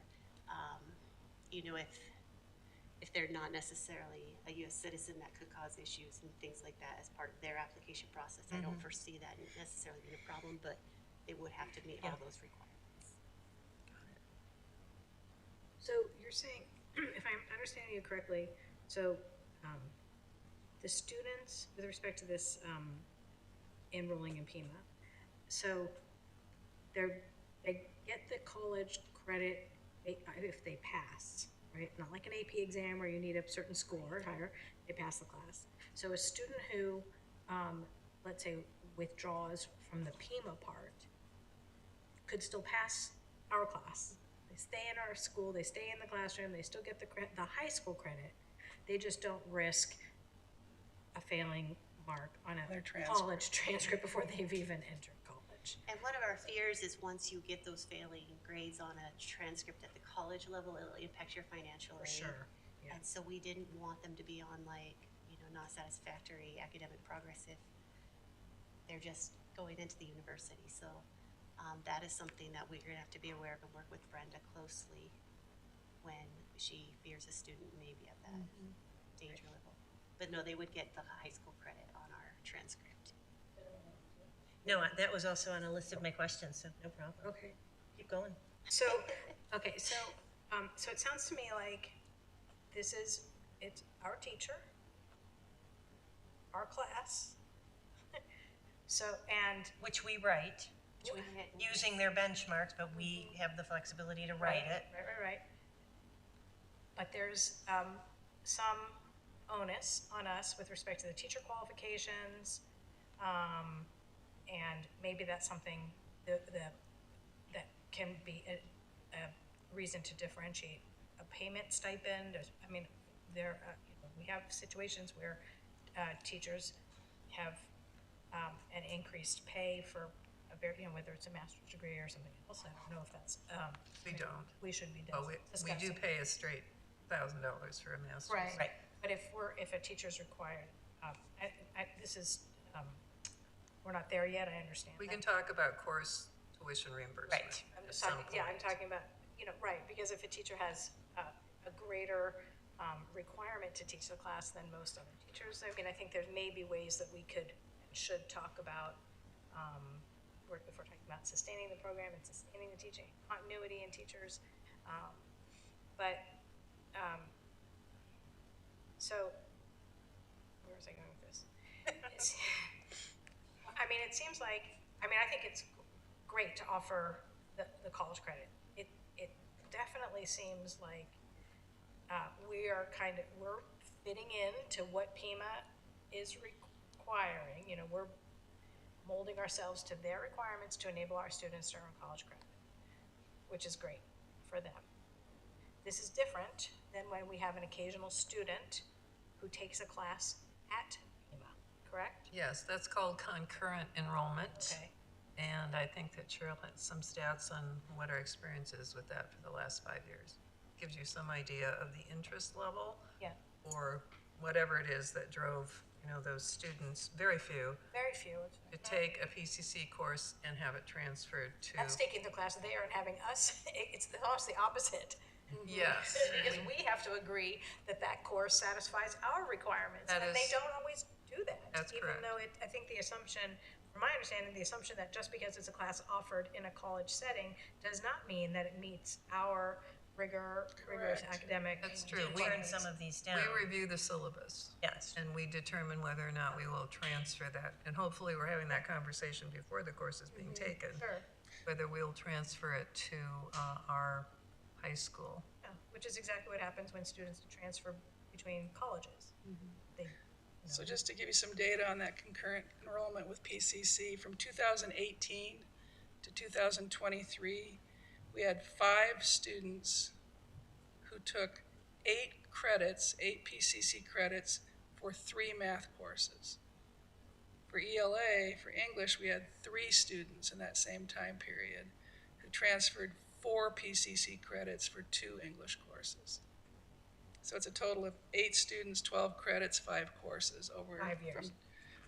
if they're not necessarily a U.S. citizen, that could cause issues and things like that as part of their application process. I don't foresee that necessarily being a problem, but they would have to meet all those requirements. So you're saying, if I'm understanding you correctly, so the students, with respect to this enrolling in Pima, so they get the college credit if they pass, right? Not like an AP exam where you need a certain score or higher, they pass the class. So a student who, let's say, withdraws from the Pima part could still pass our class. They stay in our school, they stay in the classroom, they still get the high school credit. They just don't risk a failing mark on a Their transcript. college transcript before they've even entered college. And one of our fears is once you get those failing grades on a transcript at the college level, it'll impact your financial aid. Sure, yeah. And so we didn't want them to be on not satisfactory academic progress if they're just going into the university. So that is something that we're gonna have to be aware of and work with Brenda closely when she fears a student may be at that danger level. But no, they would get the high school credit on our transcript. No, that was also on a list of my questions, so no problem. Okay. Keep going. So, okay, so it sounds to me like it's our teacher, our class. So, and Which we write, Which we hit. using their benchmarks, but we have the flexibility to write it. Right. But there's some onus on us with respect to the teacher qualifications, and maybe that's something that can be a reason to differentiate a payment stipend. We have situations where teachers have an increased pay for whether it's a master's degree or something else. I don't know if that's, We don't. we should be Oh, we do discussing. pay a straight $1,000 for a master's. Right. Right. But if a teacher's required, this is, we're not there yet, I understand We that. can talk about course tuition reimbursement Right. I'm at just some talking, yeah, I'm point. talking about, right, because if a teacher has a greater requirement to teach the class than most other teachers, I mean, I think there may be ways that we could and should talk about, if we're talking about sustaining the program and sustaining the teaching continuity in teachers. So, where was I going with this? It seems like, I think it's great to offer the college credit. It definitely seems like we're fitting into what PIMA is requiring. We're molding ourselves to their requirements to enable our students to earn college credit, which is great for them. This is different than when we have an occasional student who takes a class at PIMA, correct? Yes, that's called concurrent enrollment. Okay. And I think that Cheryl had some stats on what our experience is with that for the last 5 years. Gives you some idea of the interest level. Yeah. Or whatever it is that drove, those students, very few, Very few. to take a PCC course and have it transferred to. That's taking the class there and having us, it's almost the opposite. Yes. Because we have to agree that course satisfies our requirements, That and they is- don't always do that. That's Even correct. though I think the assumption, from my understanding, the assumption that just because it's a class offered in a college setting does not mean that it meets our rigorous Correct. academic. That's true. We Turn some of these down. We review the syllabus. Yes. And we determine whether or not we will transfer that. And hopefully, we're having that conversation before the course is being taken. Sure. Whether we'll transfer it to our high school. Yeah, which is exactly what happens when students transfer between colleges. They, So just to give you some data on that concurrent enrollment with PCC, from 2018 to 2023, we had 5 students who took 8 PCC credits for 3 math courses. For ELA, for English, we had 3 students in that same time period who transferred 4 PCC credits for 2 English courses. So it's a total of 8 students, 12 credits, 5 courses over 5 years.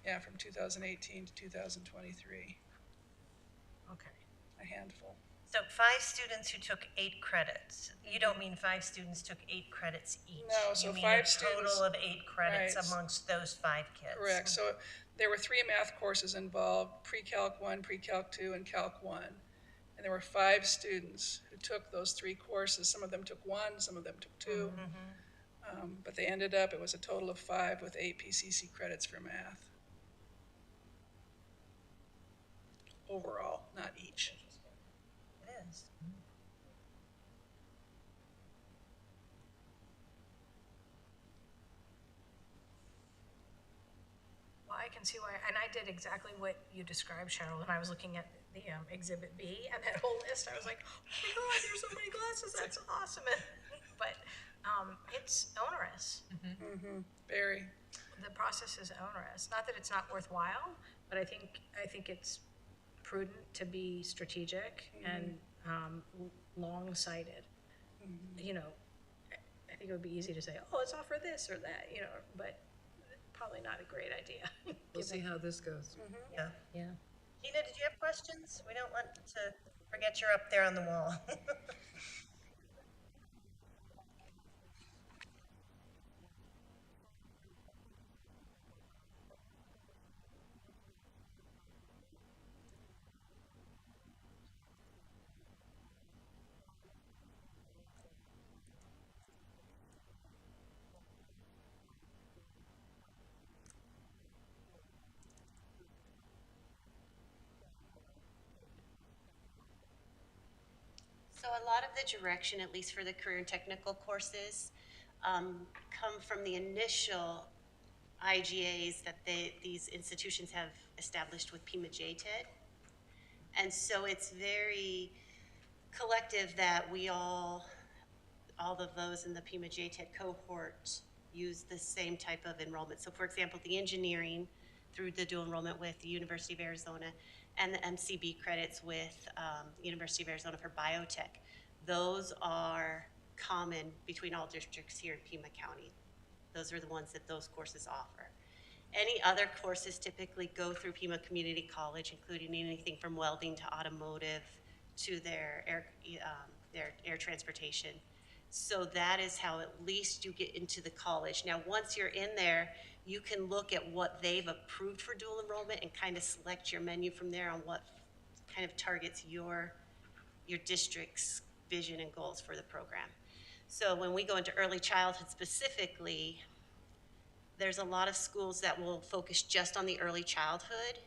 from 2018 to 2023, okay. a handful. So 5 students who took 8 credits. You don't mean 5 students took 8 credits each. No, so You mean 5 a students- total of 8 credits right. amongst those 5 kids. Correct. So there were 3 math courses involved, pre-calc 1, pre-calc 2, and calc 1. And there were 5 students who took those 3 courses. Some of them took 1, some of them took 2. But they ended up, it was a total of 5 with 8 PCC credits for math. Overall, not each. It is. Well, I can see why, and I did exactly what you described, Cheryl, when I was looking at the Exhibit B and that whole list. I was like, oh my God, there's so many classes, that's awesome. But it's onerous. Very. The process is onerous. Not that it's not worthwhile, but I think it's prudent to be strategic and long-sighted. I think it would be easy to say, oh, let's offer this or that, but probably not a great idea. We'll see how this goes. Yeah. Yeah. Gina, did you have questions? We don't want to forget you're up there on the wall. So a lot of the direction, at least for the career and technical courses, come from the initial IGAs that these institutions have established with PIMA JTED. And so it's very collective that we all of those in the PIMA JTED cohort use the same type of enrollment. So for example, the engineering, through the dual enrollment with the University of Arizona, and the MCB credits with University of Arizona for biotech. Those are common between all districts here in Pima County. Those are the ones that those courses offer. Any other courses typically go through Pima Community College, including anything from welding to automotive to their air transportation. So that is how at least you get into the college. Now, once you're in there, you can look at what they've approved for dual enrollment and kind of select your menu from there on what kind of targets your district's vision and goals for the program. So when we go into early childhood specifically, there's a lot of schools that will focus just on the early childhood,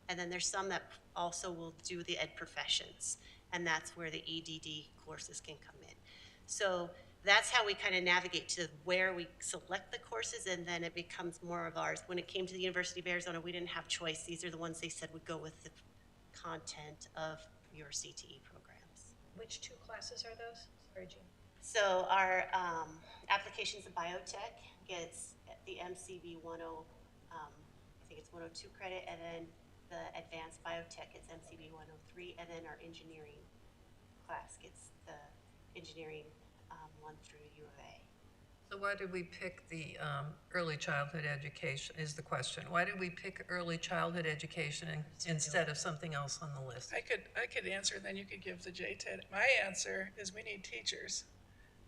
and then there's some that also will do the ed professions, and that's where the EDD courses can come in. So that's how we kind of navigate to where we select the courses, and then it becomes more of ours. When it came to the University of Arizona, we didn't have choice. These are the ones they said would go with the content of your CTE programs. Which two classes are those? Sorry, Jean. So our applications of biotech gets the MCB 10, I think it's 102 credit, and then the advanced biotech gets MCB 103, and then our engineering class gets the engineering 1 through U of A. So why did we pick the early childhood education is the question. Why did we pick early childhood education instead of something else on the list? I could answer, then you could give the JTED. My answer is we need teachers.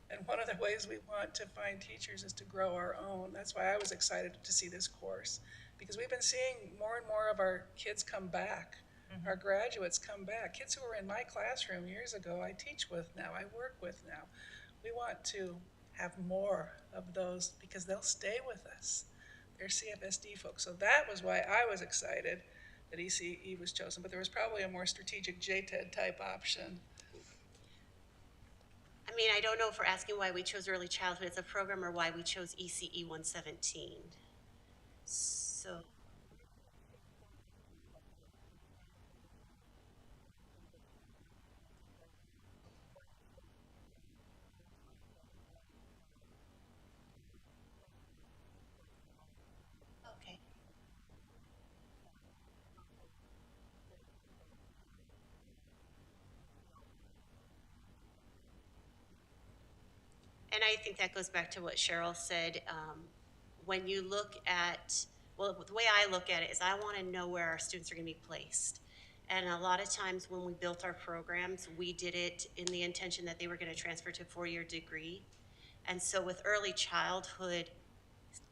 And one of the ways we want to find teachers is to grow our own. That's why I was excited to see this course, because we've been seeing more and more of our kids come back, our graduates come back. Kids who were in my classroom years ago, I teach with now, I work with now. We want to have more of those because they'll stay with us. They're CFSD folks. So that was why I was excited that ECE was chosen, but there was probably a more strategic JTED type option. I mean, I don't know if we're asking why we chose early childhood as a program or why we chose ECE 117. So. Okay. And I think that goes back to what Cheryl said. When you look at, well, the way I look at it is I want to know where our students are going to be placed. And a lot of times when we built our programs, we did it in the intention that they were going to transfer to a 4-year degree. And so with early childhood,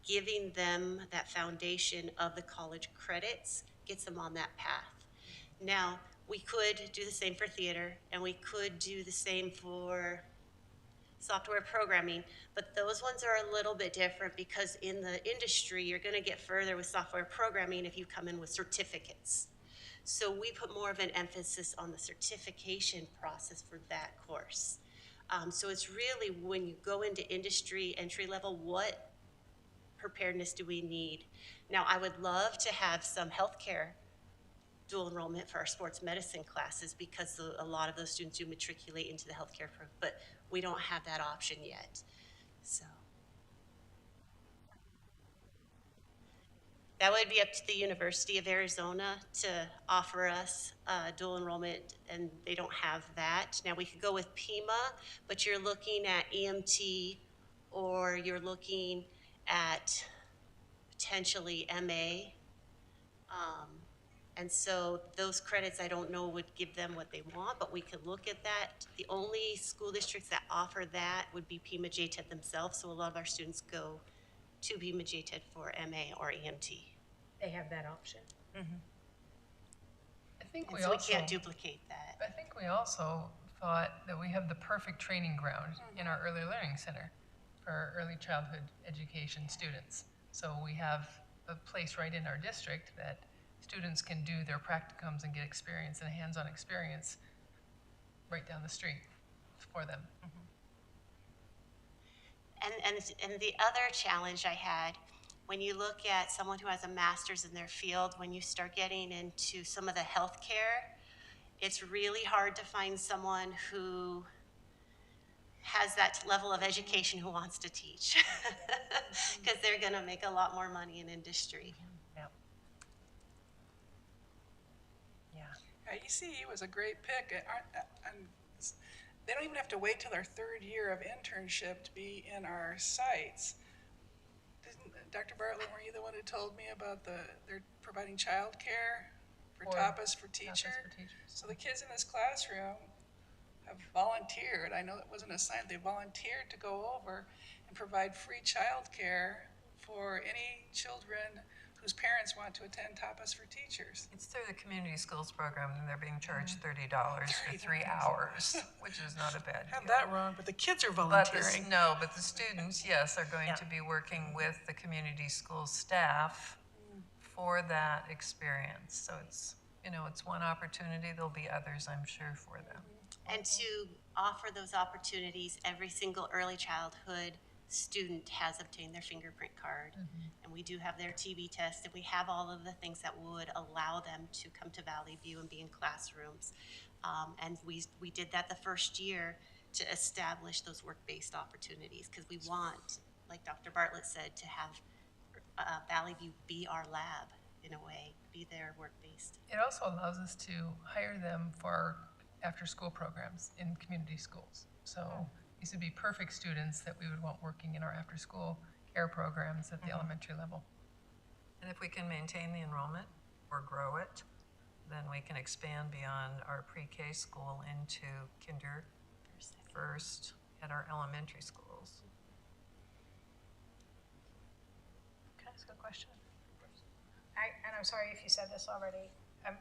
giving them that foundation of the college credits gets them on that path. Now, we could do the same for theater, and we could do the same for software programming, but those ones are a little bit different because in the industry, you're going to get further with software programming if you come in with certificates. So we put more of an emphasis on the certification process for that course. So it's really when you go into industry entry level, what preparedness do we need? Now, I would love to have some healthcare dual enrollment for our sports medicine classes because a lot of those students do matriculate into the healthcare program, but we don't have that option yet. So that would be up to the University of Arizona to offer us dual enrollment, and they don't have that. Now, we could go with Pima, but you're looking at EMT, or you're looking at potentially MA. And so those credits, I don't know, would give them what they want, but we could look at that. The only school districts that offer that would be Pima JTED themselves, so a lot of our students go to Pima JTED for MA or EMT. They have that option. I think And so we can't duplicate that. I think we also thought that we have the perfect training ground in our early learning center for early childhood education students. So we have a place right in our district that students can do their practicums and get experience and hands-on experience right down the street for them. And the other challenge I had, when you look at someone who has a master's in their field, when you start getting into some of the healthcare, it's really hard to find someone who has that level of education who wants to teach because they're going to make a lot more money in industry. ECE was a great pick. They don't even have to wait till their third year of internship to be in our sites. Dr. Bartlett, were you the one who told me about they're providing childcare for tapas for teacher? So the kids in this classroom have volunteered. I know it wasn't assigned. They volunteered to go over and provide free childcare for any children whose parents want to attend tapas for teachers. It's through the community schools program, and they're being charged $30 for 3 hours, which is not a bad I have deal. that wrong, but the kids are But volunteering. but the students, yes, are going to be working with the community school staff for that experience. So it's, it's one opportunity. There'll be others, I'm sure, for them. And to offer those opportunities, every single early childhood student has obtained their fingerprint card. And we do have their TB test, and we have all of the things that would allow them to come to Valley View and be in classrooms. And we did that the first year to establish those work-based opportunities, because we want, like Dr. Bartlett said, to have Valley View be our lab in a way, be their work-based. It also allows us to hire them for after-school programs in community schools. So these would be perfect students that we would want working in our after-school care programs at the elementary level. And if we can maintain the enrollment or grow it, then we can expand beyond our pre-K school into kinder, first at our elementary schools. Can I ask a question? I'm sorry if you said this already. I'm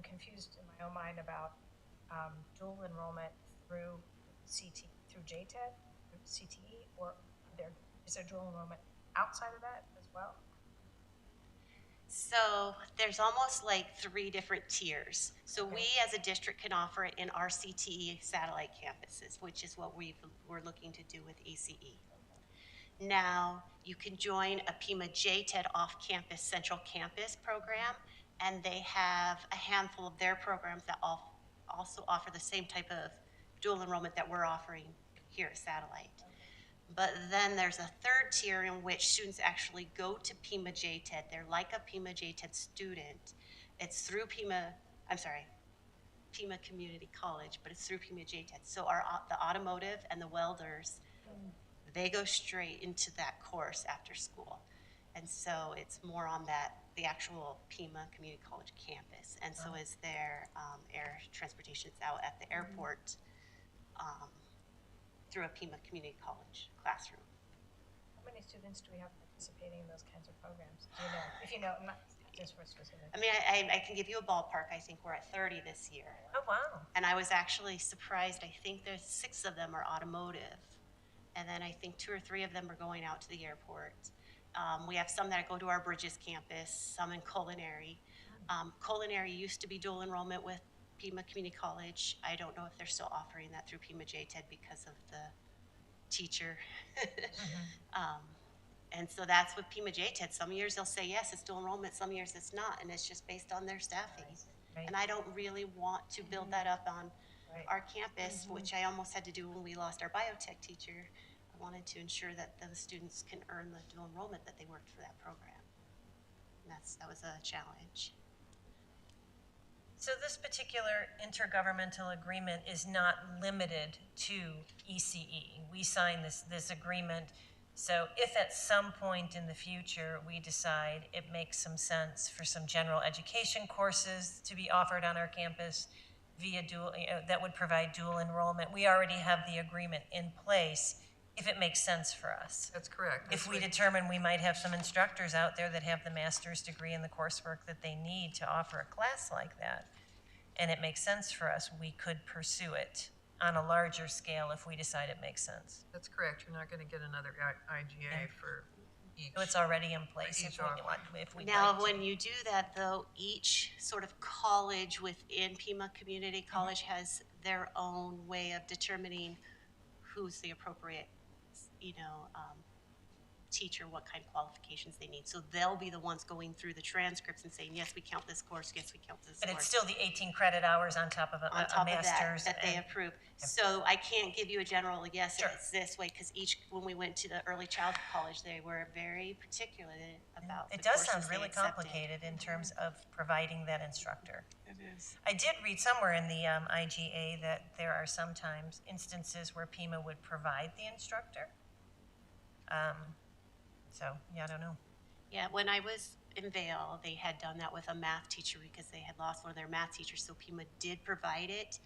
confused in my own mind about dual enrollment through JTED, through CTE, or is there dual enrollment outside of that as well? So there's almost like 3 different tiers. So we as a district can offer it in our CTE satellite campuses, which is what we're looking to do with ECE. Now, you can join a Pima JTED off-campus central campus program, and they have a handful of their programs that also offer the same type of dual enrollment that we're offering here at Satellite. But then there's a 3rd tier in which students actually go to Pima JTED. They're like a Pima JTED student. It's through Pima Community College, but it's through Pima JTED. So the automotive and the welders, they go straight into that course after school. And so it's more on the actual Pima Community College campus. And so is their air transportation. It's out at the airport through a Pima Community College classroom. How many students do we have participating in those kinds of programs? Do you know? If you know, not just for specific. I mean, I can give you a ballpark. I think we're at 30 this year. Oh, wow. And I was actually surprised. I think there's 6 of them are automotive. And then I think 2 or 3 of them are going out to the airport. We have some that go to our Bridges campus, some in culinary. Culinary used to be dual enrollment with Pima Community College. I don't know if they're still offering that through Pima JTED because of the teacher. And so that's with Pima JTED. Some years they'll say, yes, it's dual enrollment. Some years it's not. And it's just based on their staffing. Right. And I don't really want to build that up on our campus, which I almost had to do when we lost our biotech teacher. I wanted to ensure that the students can earn the dual enrollment that they worked for that program. And that was a challenge. So this particular intergovernmental agreement is not limited to ECE. We signed this agreement, so if at some point in the future we decide it makes some sense for some general education courses to be offered on our campus via that would provide dual enrollment, we already have the agreement in place if it makes sense for us. That's correct. If we determine we might have some instructors out there that have the master's degree in the coursework that they need to offer a class like that, and it makes sense for us, we could pursue it on a larger scale if we decide it makes sense. That's correct. You're not going to get another IGA for each. So it's already in place For if each we offer. want, if we Now, like to. when you do that, though, each sort of college within Pima Community College has their own way of determining who's the appropriate, teacher what kind of qualifications they need. So they'll be the ones going through the transcripts and saying, yes, we count this course, yes, we count this But course. it's still the 18 credit hours on top of a On top of master's. that they and- approve. So I can't give you a general, yes, Sure. it's this way, because when we went to the early childhood college, they were very particular about the It does courses sound they really accepted. complicated in terms of providing that instructor. It is. I did read somewhere in the IGA that there are sometimes instances where Pima would provide the instructor. So, yeah, I don't know. Yeah, when I was in Vail, they had done that with a math teacher because they had lost one of their math teachers, so Pima did provide it,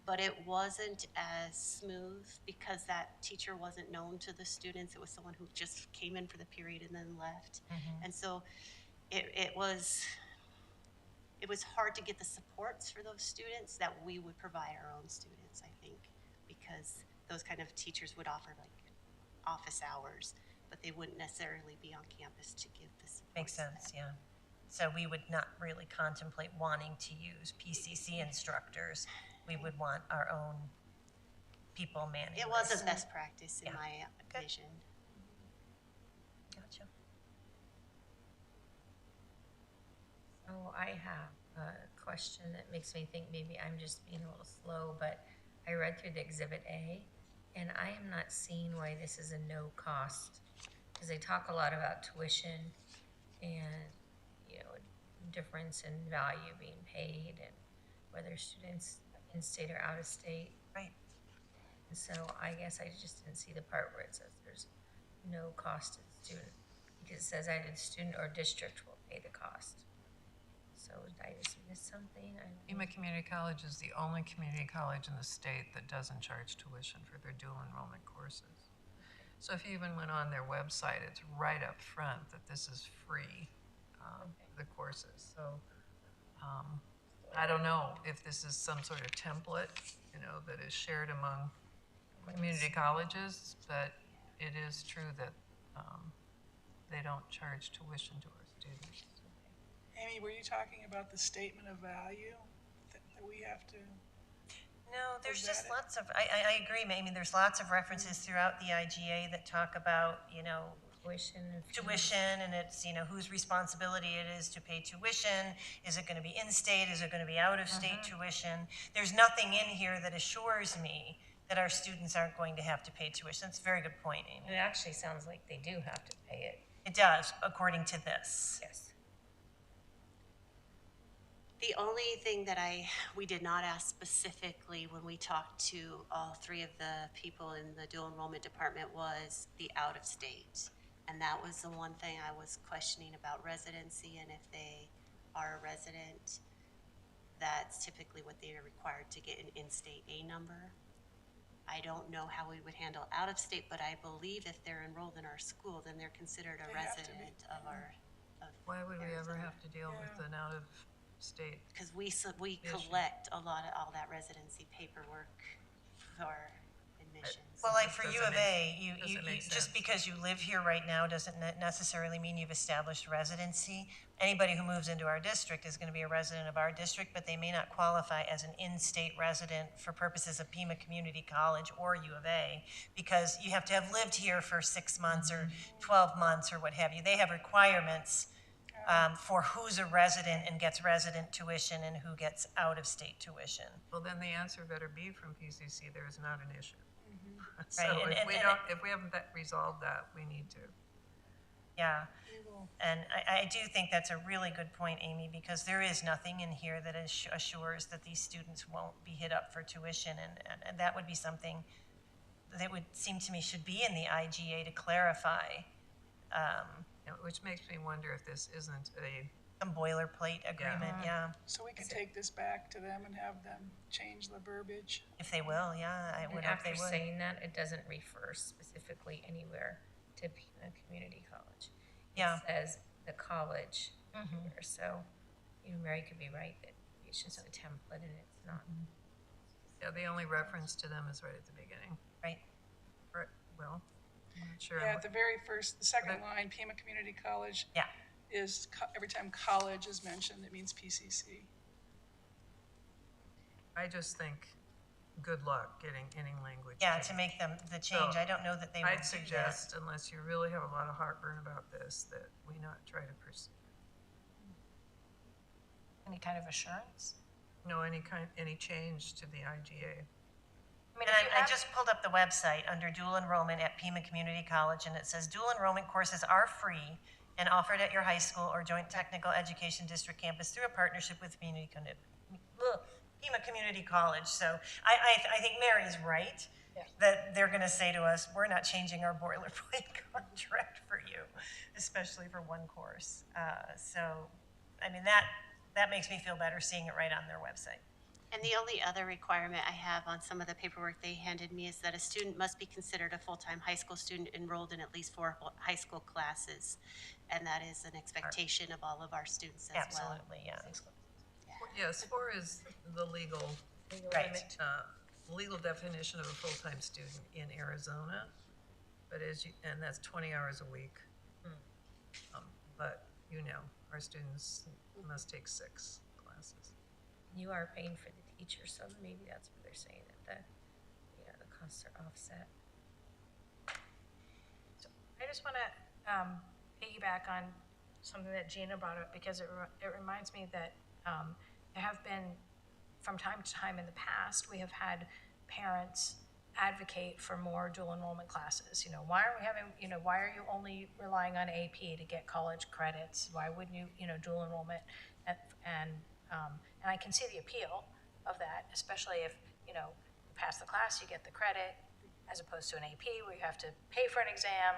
but it wasn't as smooth because that teacher wasn't known to the students. It was someone who just came in for the period and then left. And so it was hard to get the supports for those students that we would provide our own students, I think, because those kind of teachers would offer like office hours, but they wouldn't necessarily be on campus to give the support. Makes sense, yeah. So we would not really contemplate wanting to use PCC instructors. We would want our own people managing It this. wasn't best practice in Yeah. my Okay. vision. Gotcha. So I have a question that makes me think maybe I'm just being a little slow, but I read through the Exhibit A, and I am not seeing why this is a no cost. Because they talk a lot about tuition and, you know, difference in value being paid and whether students in-state or out-of-state. Right. And so I guess I just didn't see the part where it says there's no cost to the student. Because it says either the student or district will pay the cost. So did I just miss something? Pima Community College is the only community college in the state that doesn't charge tuition for their dual enrollment courses. So if you even went on their website, it's right up front that this is free, the courses. So I don't know if this is some sort of template, you know, that is shared among community colleges, but it is true that they don't charge tuition to our students. Amy, were you talking about the statement of value that we have to? No, there's Is just that it? lots of, I agree, Amy, there's lots of references throughout the IGA that talk about, you know, tuition, and it's, you know, whose responsibility it is to pay tuition. Is it gonna be in-state? Is it gonna be out-of-state tuition? There's nothing in here that assures me that our students aren't going to have to pay tuition. That's a very good point, Amy. It actually sounds like they do have to pay it. It does, according to this. Yes. The only thing that we did not ask specifically when we talked to all three of the people in the dual enrollment department was the out-of-state. And that was the one thing I was questioning about residency, and if they are a resident, that's typically what they are required to get an in-state A number. I don't know how we would handle out-of-state, but I believe if they're enrolled in our school, then they're considered a They have to be. resident of our. Why would we ever have to deal with an out-of-state? Because we issue. collect a lot of all that residency paperwork for admissions. Well, like for U Doesn't of A, you doesn't make just sense. because you live here right now doesn't necessarily mean you've established residency. Anybody who moves into our district is gonna be a resident of our district, but they may not qualify as an in-state resident for purposes of Pima Community College or U of A, because you have to have lived here for 6 months or 12 months or what have you. They have requirements for who's a resident and gets resident tuition and who gets out-of-state tuition. Well, then the answer better be from PCC, there is not an issue. So Right, and- if we and- don't, if we haven't resolved that, we need to. Yeah, and I do think that's a really good point, Amy, because there is nothing in here that assures that these students won't be hit up for tuition, and that would be something that would seem to me should be in the IGA to clarify. Which makes me wonder if this isn't Some boilerplate agreement, yeah, So we could take this back to them and have them change the verbiage. if they will, yeah, I And would hope they after would. saying that, it doesn't refer specifically anywhere to Pima Community College. Yeah. It says the college here, so, you know, Mary could be right that it's just a template and it's not. yeah, the only reference to them is right at the beginning. Right. Right, well, I'm not sure. Yeah, at the very first, the second Okay. line, Pima Community College. Yeah. Is, every time college is mentioned, it means PCC. I just think good luck getting any language. Yeah, change. to make them the change. So, I don't know that they would I'd do that. suggest, unless you really have a lot of heartburn about this, that we not try to pursue. Any kind of assurance? No, any change to the IGA. I mean, And if you I have- just pulled up the website under dual enrollment at Pima Community College, and it says dual enrollment courses are free and offered at your high school or joint technical education district campus through a partnership with Pima Community College. So I think Mary's right, Yeah. that they're gonna say to us, we're not changing our boilerplate contract for you, especially for one course. So, I mean, that makes me feel better seeing it right on their website. And the only other requirement I have on some of the paperwork they handed me is that a student must be considered a full-time high school student enrolled in at least 4 high school classes. And that is an expectation of all of our students as well. Absolutely, yeah. Yes, 4 is the legal Right. legal definition of a full-time student in Arizona, but and that's 20 hours a week. But our students must take 6 classes. You are paying for the teacher, so maybe that's what they're saying, that the costs are offset. I just want to piggyback on something that Gina brought up, because it reminds me that there have been, from time to time in the past, we have had parents advocate for more dual enrollment classes. Why aren't we having, why are you only relying on AP to get college credits? Why wouldn't you, dual enrollment? And I can see the appeal of that, especially if, you pass the class, you get the credit, as opposed to an AP where you have to pay for an exam,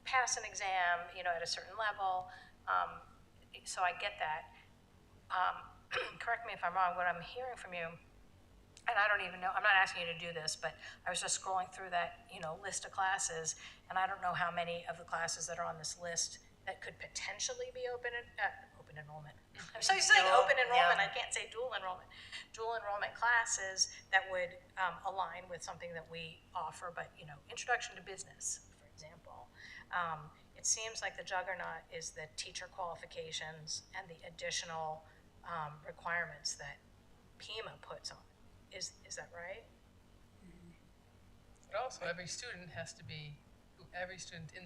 pass an exam, at a certain level. So I get that. Correct me if I'm wrong, what I'm hearing from you, and I don't even know, I'm not asking you to do this, but I was just scrolling through that, list of classes, and I don't know how many of the classes that are on this list that could potentially be open enrollment. I'm so used to saying open enrollment, I can't say dual enrollment. Dual enrollment classes that would align with something that we offer, but, introduction to business, for example. It seems like the juggernaut is the teacher qualifications and the additional requirements that Pima puts on. Is that right? But also, every student in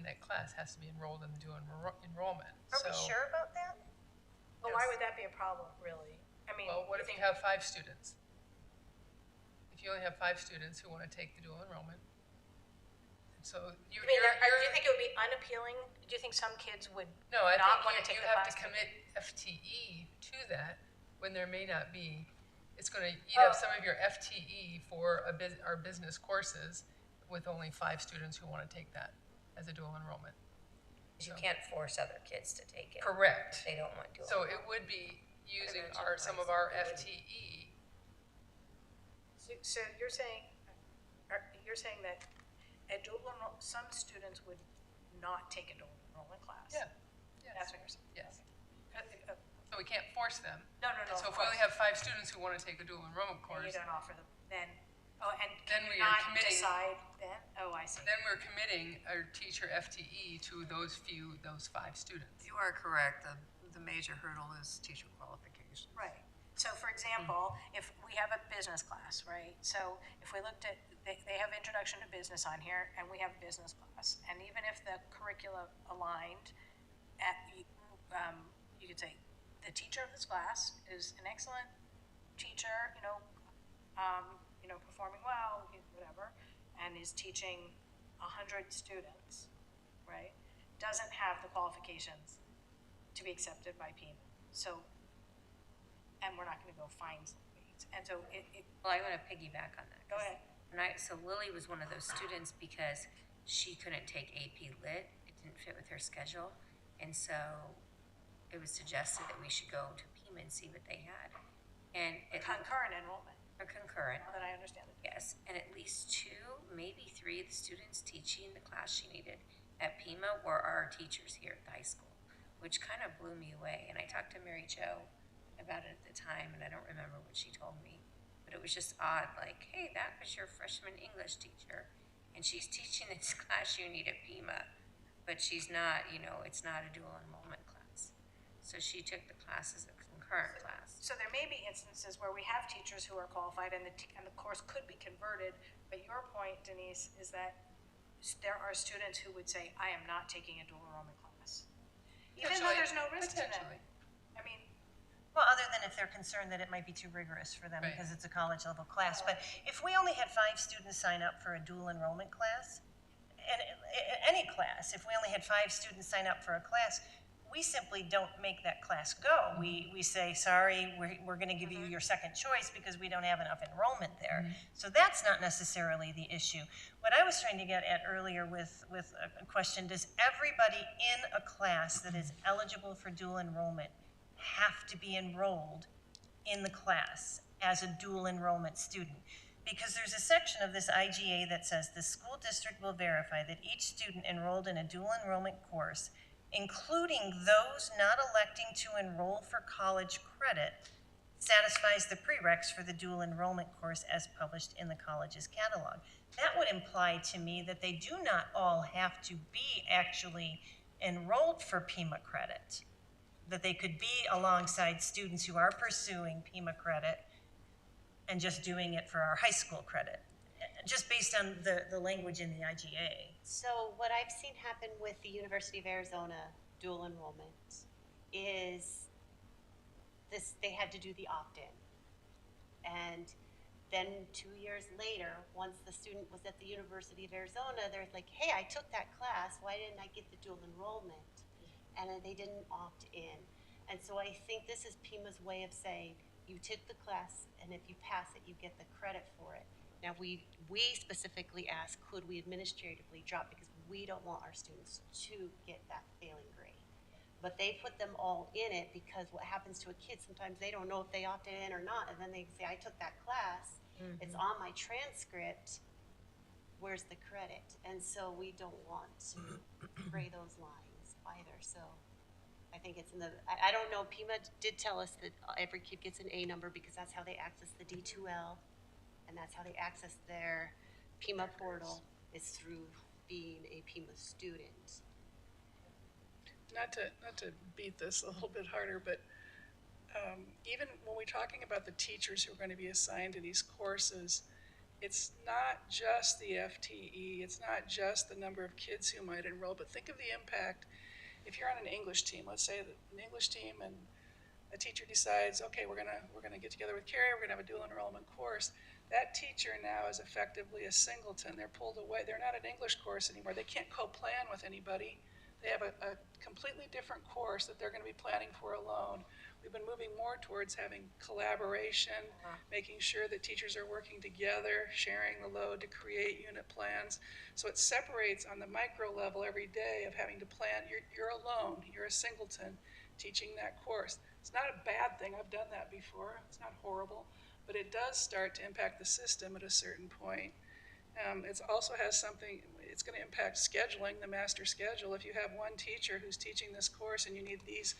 that class has to be enrolled in the dual enrollment. Are we sure about that? But why would that be a problem, really? I mean, Well, what if you have 5 students? If you only have 5 students who want to take the dual enrollment, so do you think it would be unappealing? Do you think some kids would No, I not want to think take you the have class? to commit FTE to that when there may not be. It's going to eat up some of your FTE for our business courses with only 5 students who want to take that as a dual enrollment. You can't force other kids to take it. Correct. They don't want dual. So it would be using some of our FTE. So you're saying that some students would not take a dual enrollment class? Yeah. That's what you're saying? Yes. So we can't force them. No. So of if we only course. have 5 students who want to take a dual enrollment And course, you don't offer them, then Then can we you are not committing- decide then? Oh, I see. then we're committing our teacher FTE to those 5 students. You are correct. The major hurdle is teacher qualifications. Right. So for example, if we have a business class, right? So if we looked at, they have introduction to business on here, and we have business class. And even if the curricula aligned, you could say, the teacher of this class is an excellent teacher, performing well, whatever, and is teaching 100 students, right? Doesn't have the qualifications to be accepted by Pima. So, and we're not gonna go find somebody. And so Well, I want to piggyback on that. Go ahead. So Lily was one of those students because she couldn't take AP Lit. It didn't fit with her schedule. And so it was suggested that we should go to Pima and see what they had. And concurrent enrollment, or concurrent, now that I understand it. yes. And at least 2, maybe 3 of the students teaching the class she needed at Pima were our teachers here at the high school, which kind of blew me away. And I talked to Mary Jo about it at the time, and I don't remember what she told me. But it was just odd, like, hey, that was your freshman English teacher, and she's teaching this class you need at Pima, but she's not, it's not a dual enrollment class. So she took the class as a concurrent current class. So there may be instances where we have teachers who are qualified and and the course could be converted, but your point, Denise, is that there are students who would say, I am not taking a dual enrollment class. Even though there's no risk to them. Potentially. I mean, Well, other than if they're concerned that it might be too rigorous for them Right. because it's a college level class. But if we only had 5 students sign up for a dual enrollment class, and any class, if we only had 5 students sign up for a class, we simply don't make that class go. We say, sorry, we're going to give you your second choice because we don't have enough enrollment there. So that's not necessarily the issue. What I was trying to get at earlier with a question, does everybody in a class that is eligible for dual enrollment have to be enrolled in the class as a dual enrollment student? Because there's a section of this IGA that says the school district will verify that each student enrolled in a dual enrollment course, including those not electing to enroll for college credit, satisfies the prereqs for the dual enrollment course as published in the college's catalog. That would imply to me that they do not all have to be actually enrolled for PIMA credit, that they could be alongside students who are pursuing PIMA credit and just doing it for our high school credit, just based on the language in the IGA. So what I've seen happen with the University of Arizona dual enrollment is they had to do the opt-in. And then 2 years later, once the student was at the University of Arizona, they're like, hey, I took that class, why didn't I get the dual enrollment? And then they didn't opt in. And so I think this is PIMA's way of saying, you took the class, and if you pass it, you get the credit for it. Now, we specifically asked, could we administratively drop, because we don't want our students to get that failing grade. But they put them all in it because what happens to a kid, sometimes they don't know if they opted in or not, and then they say, I took that class, it's on my transcript, where's the credit? And so we don't want to gray those lines either, so I think it's in the, I don't know, PIMA did tell us that every kid gets an A number because that's how they access the D2L, and that's how they access their PIMA portal, is through being a PIMA student. Not to beat this a little bit harder, but even when we're talking about the teachers who are going to be assigned to these courses, it's not just the FTE, it's not just the number of kids who might enroll, but think of the impact. If you're on an English team, let's say an English team, and a teacher decides, okay, we're gonna get together with Carrie, we're gonna have a dual enrollment course. That teacher now is effectively a singleton. They're pulled away. They're not an English course anymore. They can't co-plan with anybody. They have a completely different course that they're going to be planning for alone. We've been moving more towards having collaboration, making sure that teachers are working together, sharing the load to create unit plans. So it separates on the micro level every day of having to plan. You're alone. You're a singleton teaching that course. It's not a bad thing. I've done that before. It's not horrible. But it does start to impact the system at a certain point. It also has something, it's going to impact scheduling, the master schedule. If you have one teacher who's teaching this course and you need these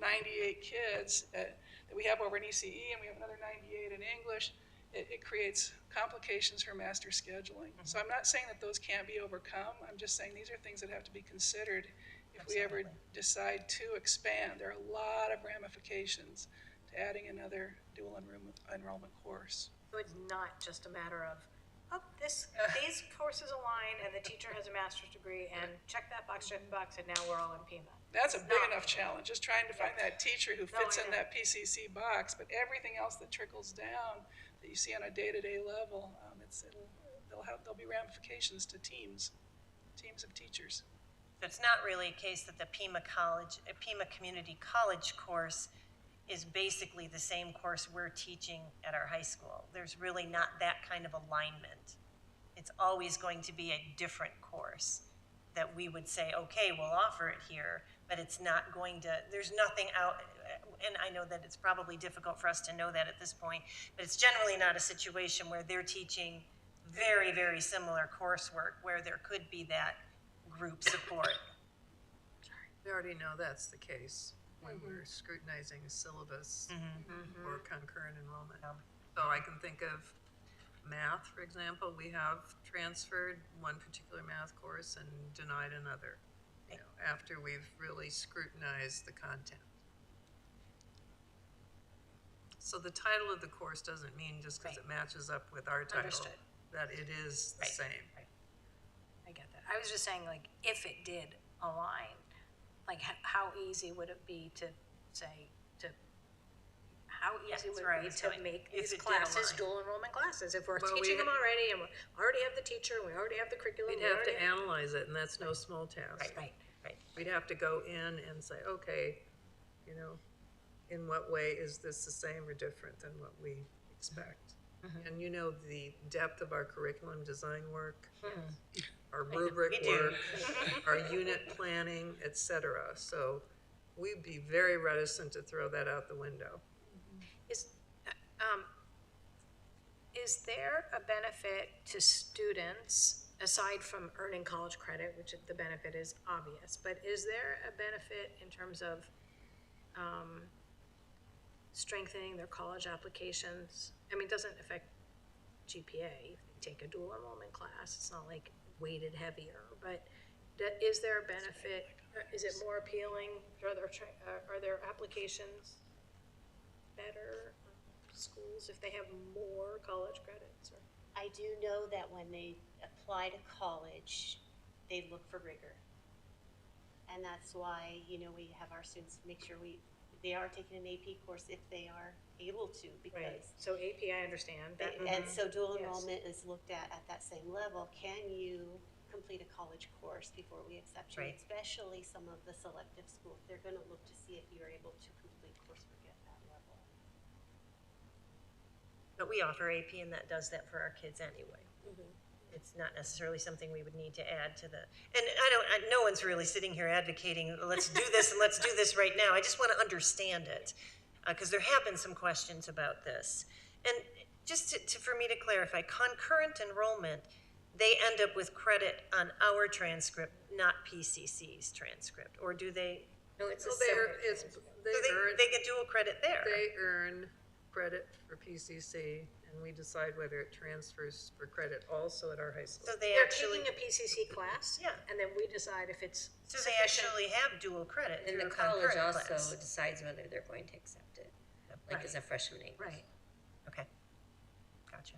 98 kids that we have over in ECE and we have another 98 in English, it creates complications for master scheduling. So I'm not saying that those can't be overcome. I'm just saying these are things that have to be considered if we ever decide to expand. There are a lot of ramifications to adding another dual enrollment course. So it's not just a matter of, oh, these courses align and the teacher has a master's degree and check that box, and now we're all in PIMA. That's a big enough challenge, just trying to find that teacher who fits in that PCC box, but everything else that trickles down that you see on a day-to-day level, there'll be ramifications to teams of teachers. It's not really a case that the PIMA Community College course is basically the same course we're teaching at our high school. There's really not that kind of alignment. It's always going to be a different course that we would say, okay, we'll offer it here, but it's not going to, there's nothing out, and I know that it's probably difficult for us to know that at this point, but it's generally not a situation where they're teaching very, very similar coursework where there could be that group support. We already know that's the case when we're scrutinizing syllabus or concurrent enrollment. So I can think of math, for example. We have transferred one particular math course and denied another, after we've really scrutinized the content. So the title of the course doesn't mean just because it matches up with our title, Understood. that it is the same. I get that. I was just saying, like, if it did align, like, how easy would it be to say, how easy would it be to make these classes dual enrollment classes? If we're teaching them already and we already have the teacher, we already have the curriculum. We'd have to analyze it, and that's no small task. Right. We'd have to go in and say, okay, you know, in what way is this the same or different than what we expect? And you know the depth of our curriculum design work, our rubric work, our unit planning, et cetera. So we'd be very reticent to throw that out the window. Is there a benefit to students, aside from earning college credit, which the benefit is obvious, but is there a benefit in terms of strengthening their college applications? I mean, it doesn't affect GPA. If they take a dual enrollment class, it's not like weighted heavier, but is there a benefit? Is it more appealing? Are their applications better schools if they have more college credits? Or? I do know that when they apply to college, they look for rigor. And that's why, you know, we have our students make sure they are taking an AP course if they are able to, because. So AP, I understand. And so dual enrollment is looked at that same level. Can you complete a college course before we accept you? Especially some of the selective schools, they're gonna look to see if you're able to complete coursework at that level. But we offer AP, and that does that for our kids anyway. It's not necessarily something we would need to add to the, and no one's really sitting here advocating, let's do this and let's do this right now. I just want to understand it, because there have been some questions about this. And just for me to clarify, concurrent enrollment, they end up with credit on our transcript, not PCC's transcript, or do they? No, it's a Well, separate. They get dual credit there. They earn credit for PCC, and we decide whether it transfers for credit also at our high school. So They're taking a PCC class, Yeah. and then we decide if it's So they actually have dual credit And through the a college concurrent also class. decides whether they're going to accept it, like as a freshman English. Okay. Gotcha.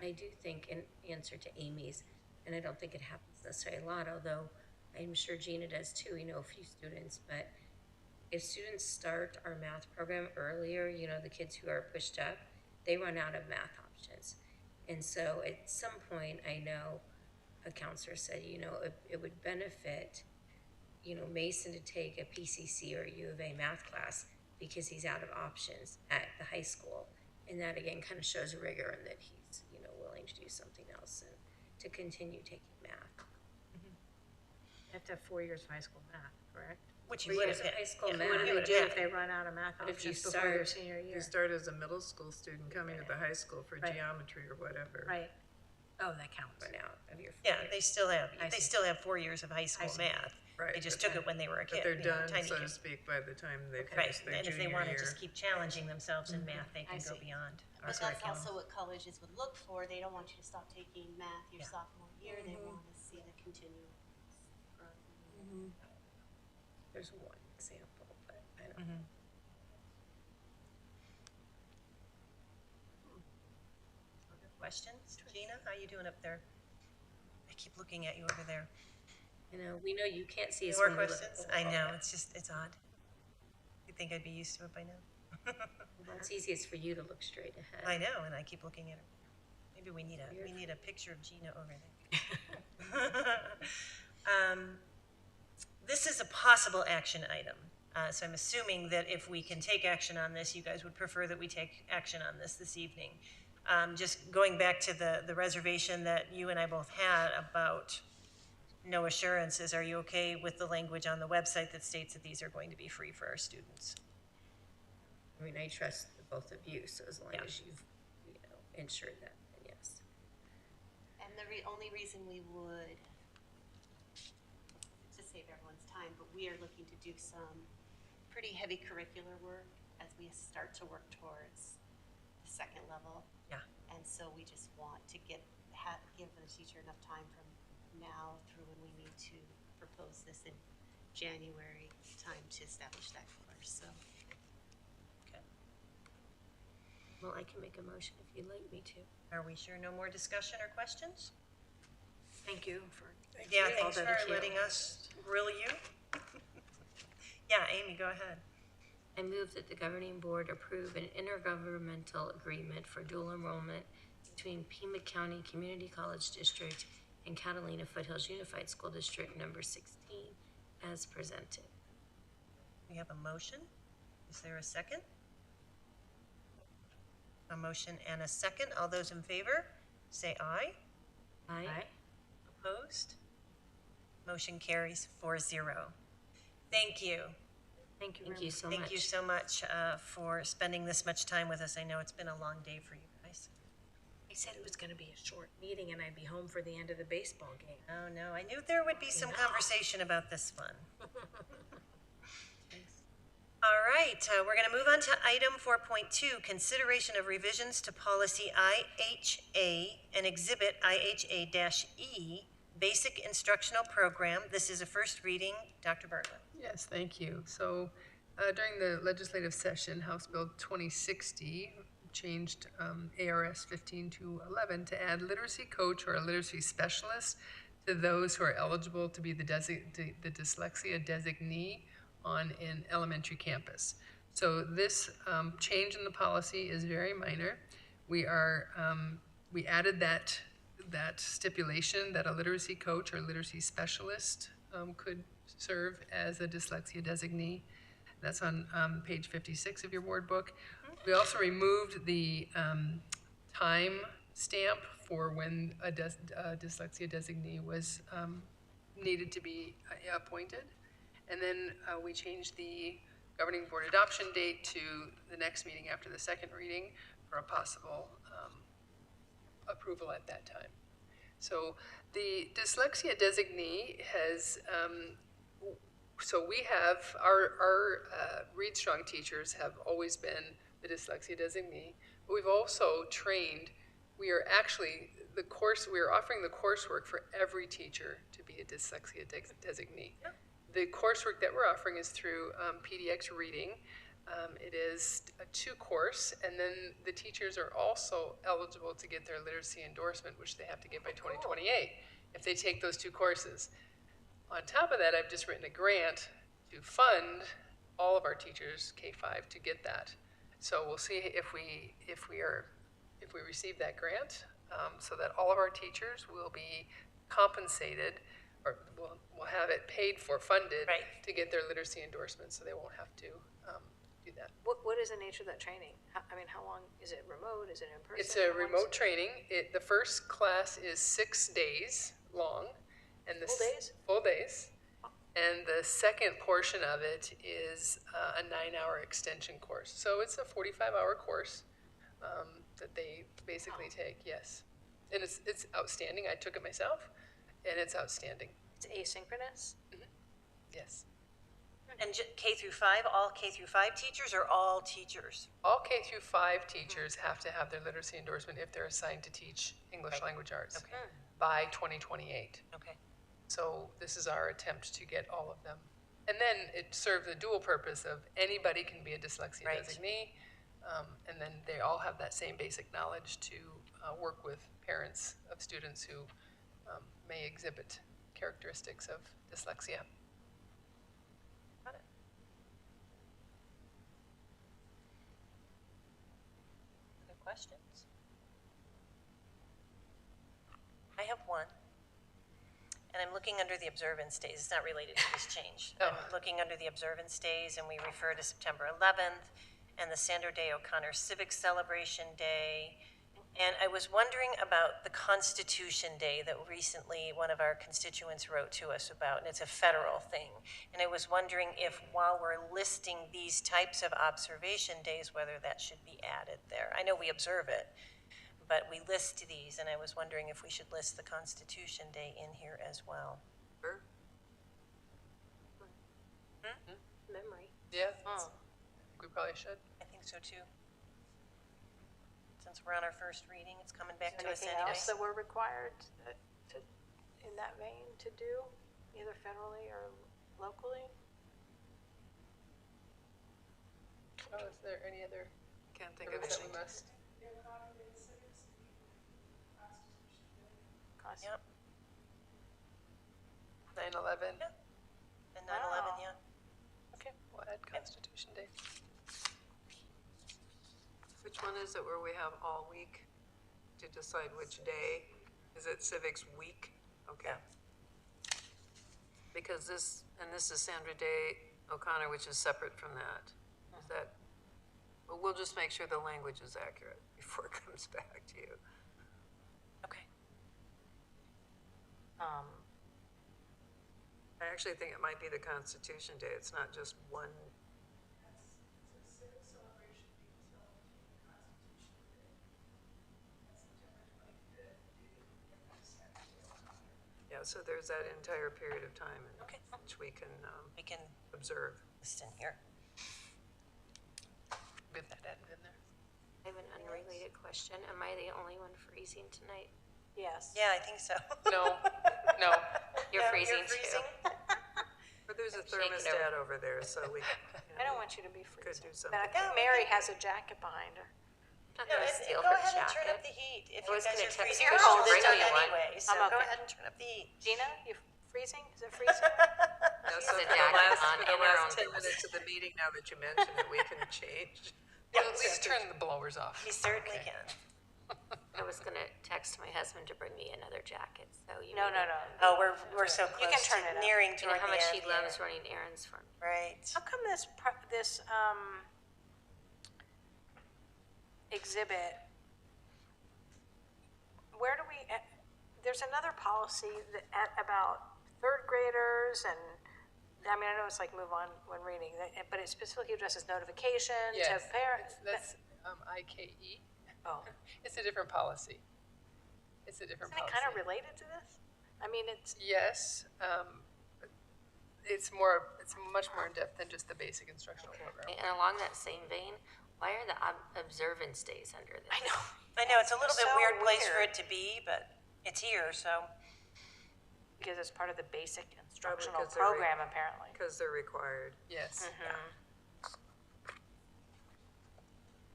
I do think, in answer to Amy's, and I don't think it happens necessarily a lot, although I'm sure Gina does too, we know a few students, but if students start our math program earlier, you know, the kids who are pushed up, they run out of math options. And so at some point, I know a counselor said, you know, it would benefit, you know, Mason to take a PCC or U of A math class because he's out of options at the high school. And that again kind of shows rigor and that he's, you know, willing to do something else and to continue taking math. You have to have 4 years of high school math, correct? Which 4 you would years have of had. high school Yeah, math. What do they would do have if had. they run out of math But if you options before your start- senior year? You start as a middle school student coming to the high school for geometry or whatever. Right. Oh, that counts. Run out of your 4 Yeah, years. they still have, I they see. still have 4 years of high school see. math. Right, They just but took it when they were a kid. But they're you know, done, tiny so to kid. speak, by the time they Right, finish their and if they junior want to year. just keep challenging themselves in math, they can go see. beyond our But that's curriculum. also what colleges would look for. They don't want you to stop taking math your Yeah. sophomore year. They want to see the continuous growth. There's one example, but I don't. Mhm. Other questions? Gina, how you doing up there? I keep looking at you over there. You know, we know you can't see us More when we look questions? over. I know, it's odd. You'd think I'd be used to it by now. Well, it's easiest for you to look straight ahead. I know, and I keep looking at her. Maybe we need a picture of Gina over there. This is a possible action item. So I'm assuming that if we can take action on this, you guys would prefer that we take action on this evening. Just going back to the reservation that you and I both had about no assurances, are you okay with the language on the website that states that these are going to be free for our students? I mean, I trust the both of you, so as long Yeah. as you've, you know, ensured that, then yes. And the only reason we would, to save everyone's time, but we are looking to do some pretty heavy curricular work as we start to work towards the second level. Yeah. And so we just want to give the teacher enough time from now through when we need to propose this in January time to establish that course, so. Okay. Well, I can make a motion if you'd like me to. Are we sure no more discussion or questions? Thank you for. Yeah, all thanks for that you- letting us grill you. Yeah, Amy, go ahead. I move that the governing board approve an intergovernmental agreement for dual enrollment between Pima County Community College District and Catalina Foothills Unified School District number 16 as presented. We have a motion. Is there a second? A motion and a second. All those in favor, say aye. Aye. Opposed? Motion carries 4-0. Thank you. Thank you so much. Thank you so much for spending this much time with us. I know it's been a long day for you guys. I said it was gonna be a short meeting and I'd be home for the end of the baseball game. Oh, no, I knew there would be some conversation about this one. All right, we're going to move on to item 4.2, consideration of revisions to policy IHA and exhibit IHA-E, basic instructional program. This is a first reading. Dr. Bartlett. Yes, thank you. So during the legislative session, House Bill 2060 changed ARS 15-11 to add literacy coach or a literacy specialist to those who are eligible to be the dyslexia designee on an elementary campus. So this change in the policy is very minor. We added that stipulation that a literacy coach or literacy specialist could serve as a dyslexia designee. That's on page 56 of your board book. We also removed the time stamp for when a dyslexia designee was needed to be appointed. And then we changed the governing board adoption date to the next meeting after the second reading for a possible approval at that time. So the dyslexia designee has, so we have, our Read Strong teachers have always been the dyslexia designee, but we've also trained, we are actually, we are offering the coursework for every teacher to be a dyslexia designee. Yeah. The coursework that we're offering is through PDX Reading. It is a 2 course, and then the teachers are also eligible to get their literacy endorsement, which they have to get by 2028 if they take those 2 courses. On top of that, I've just written a grant to fund all of our teachers, K-5, to get that. So we'll see if we receive that grant, so that all of our teachers will be compensated, or we'll have it paid for, funded, right, to get their literacy endorsement, so they won't have to do that. What is the nature of that training? How long, is it remote, is it in person? It's a remote training. The first class is 6 days long. And the Full days? Full days. And the second portion of it is a 9-hour extension course. So it's a 45-hour course that they basically take, yes. And it's outstanding. I took it myself, and it's outstanding. It's asynchronous? Mm-hmm. Yes. And K through 5, all K through 5 teachers or all teachers? All K through 5 teachers have to have their literacy endorsement if they're assigned to teach English language arts by 2028. Okay. So this is our attempt to get all of them. And then it serves a dual purpose of anybody can be a dyslexia designee, and then they all have that same basic knowledge to work with parents of students who may exhibit characteristics of dyslexia. Got it. Other questions? I have one. And I'm looking under the observance days. It's not related to this change. I'm looking under the observance days, and we refer to September 11th and the Sandra Day O'Connor Civic Celebration Day. And I was wondering about the Constitution Day that recently one of our constituents wrote to us about, and it's a federal thing. And I was wondering if, while we're listing these types of observation days, whether that should be added there. I know we observe it, but we list these, and I was wondering if we should list the Constitution Day in here as well. Sure. Memory. Yeah, we probably should. I think so too. Since we're on our first reading, it's coming back to us Anything anyway. else that we're required to, in that vein, to do, either federally or locally? Oh, is there any other Can't think of that any. we must? Yep, 9/11. and 9/11, yeah. Okay, we'll add Constitution Day. Which one is it where we have all week to decide which day? Is it Civics Week? Okay. Because this is Sandra Day O'Connor, which is separate from that. Is that, but we'll just make sure the language is accurate before it comes back to you. Okay. I actually think it might be the Constitution Day. It's not just one. Yeah, so there's that entire period of time in Okay. which we can We can observe. list in here. Good that added in there. I have an unrelated question. Am I the only one freezing tonight? Yes. Yeah, I think so. No, no. You're Yeah, freezing freezing? too. But there's a Shaking thermostat over there, so we I don't want you to be could freezing. do something. But I think Mary has a jacket behind her. I'm No, not gonna and steal go her ahead and turn up jacket. the heat if I you was guys gonna are text freezing her, cold bring enough me one. anyway, so I'm go okay. ahead and turn up the heat. Gina, you freezing? Is it freezing? Yeah, so a for the jacket last, on for the in her last own 10 minutes of the meeting, now that you mention it, we can change. Well, at least turn the blowers off. You certainly can. I was gonna text my husband to bring me another jacket, so you. No, maybe- no, no. Oh, we're so You close can to turn it up. nearing You know toward how the much end. he loves yeah. running errands for me. Right. How come this exhibit, where do we, there's another policy about third graders and, I mean, I know it's like move on when reading, but it specifically addresses notification to Yes, parents. that's IKE. Oh, It's a different policy. It's a different isn't it policy. kind of related to this? I mean, it's, Yes, but it's much more in-depth than just the basic instructional program. And along that same vein, why are the observance days under this? I know. I know, it's a little bit So weird place for weird. it to be, but it's here, so. Because it's part of the basic instructional because they're program, apparently. Because they're required. Yes.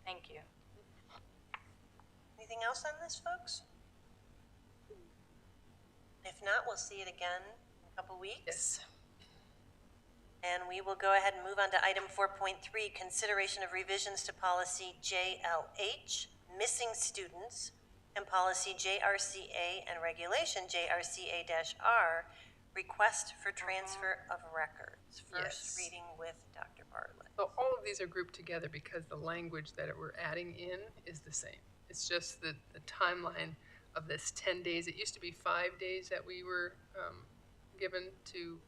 Thank you. Anything else on this, folks? If not, we'll see it again in a couple weeks. Yes. And we will go ahead and move on to item 4.3, consideration of revisions to policy JLH, missing students, and policy JRCA and regulation JRCA-R, request for transfer of records. First Yes. reading with Dr. Bartlett. So all of these are grouped together because the language that we're adding in is the same. It's just the timeline of this 10 days. It used to be 5 days that we were given to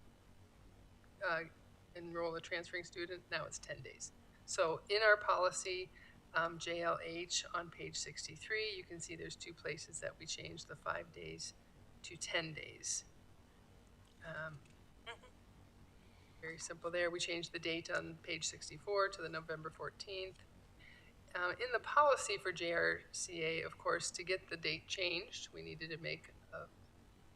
enroll a transferring student. Now it's 10 days. So in our policy, JLH on page 63, you can see there's 2 places that we changed the 5 days to 10 days. Very simple there. We changed the date on page 64 to the November 14th. In the policy for JRCA, of course, to get the date changed, we needed to make a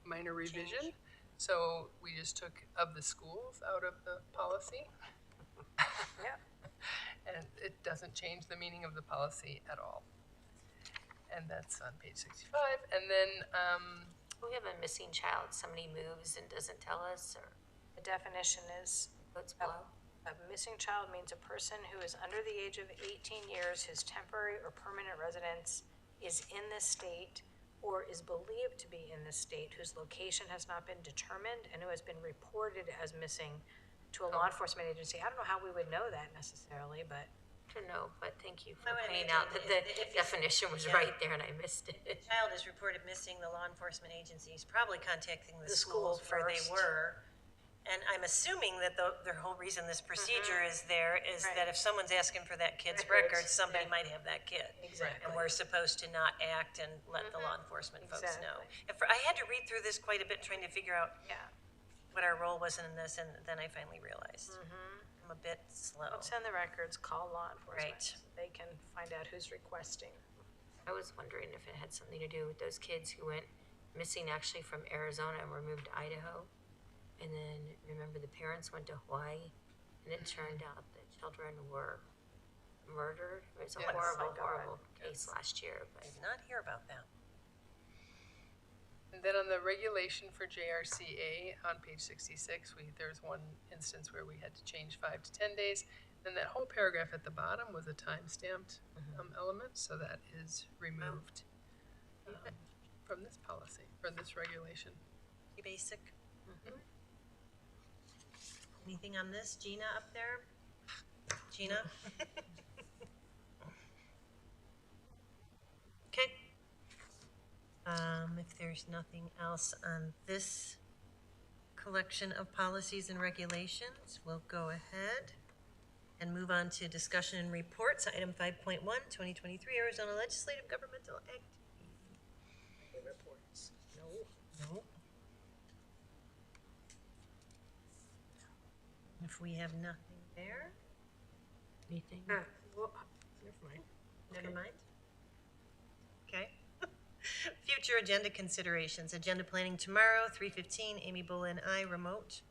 minor revision. So we just took of the schools out of the policy. Yeah. And it doesn't change the meaning of the policy at all. And that's on page 65. And then, We have a missing child, somebody moves and doesn't tell us, or The definition is, goes below. a missing child means a person who is under the age of 18 years whose temporary or permanent residence is in this state or is believed to be in this state, whose location has not been determined and who has been reported as missing to a law enforcement agency. I don't know how we would know that necessarily, but I don't know, but thank you for I would pointing imagine out that the if it's- definition was yeah. right there and I missed it. The child is reported missing, the law enforcement agency is probably contacting the The schools school where they first. were. And I'm assuming that the whole reason this procedure is there is Right. that if someone's asking for that kid's Records, records, somebody yeah. might have that kid. Exactly. And we're supposed to not act and let the law enforcement folks know. Exactly. I had to read through this quite a bit, trying to figure out yeah. what our role was in this, and then I finally realized. I'm a bit slow. Don't send the records, call law enforcement. Right. So they can find out who's requesting. I was wondering if it had something to do with those kids who went missing actually from Arizona and were moved to Idaho. And then remember the parents went to Hawaii and it turned out the children were murdered. It was a Yes. horrible, Oh my God. horrible case last year, I but did not hear about that. And then on the regulation for JRCA on page 66, there's one instance where we had to change 5 to 10 days. Then that whole paragraph at the bottom was a time-stamped element, so that is removed from this policy, from this regulation. Pretty basic. Anything on this? Gina up there? Gina? Okay. If there's nothing else on this collection of policies and regulations, we'll go ahead and move on to discussion and reports. Item 5.1, 2023 Arizona Legislative Governmental Activity Reports. No. If we have nothing there, anything? Well, never mind. never mind. Okay. Future agenda considerations. Agenda planning tomorrow, 3:15. Amy Bulla and I remote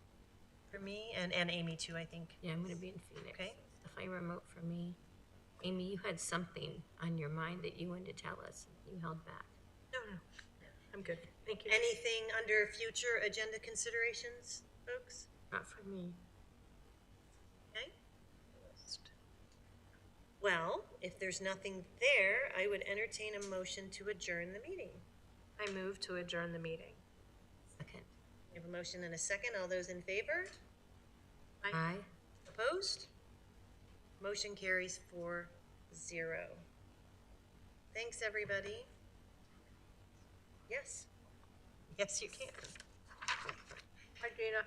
for me, and Amy too, I think. Yeah, I'm gonna be in Phoenix. Okay. Definitely remote for me. Amy, you had something on your mind that you wanted to tell us. You held back. No, I'm good. Thank you. Anything under future agenda considerations, folks? Not for me. Okay. Well, if there's nothing there, I would entertain a motion to adjourn the meeting. I move to adjourn the meeting. Second. We have a motion and a second. All those in favor? Aye. Opposed? Motion carries 4-0. Thanks, everybody. Yes. Yes, you can. Hi, Gina.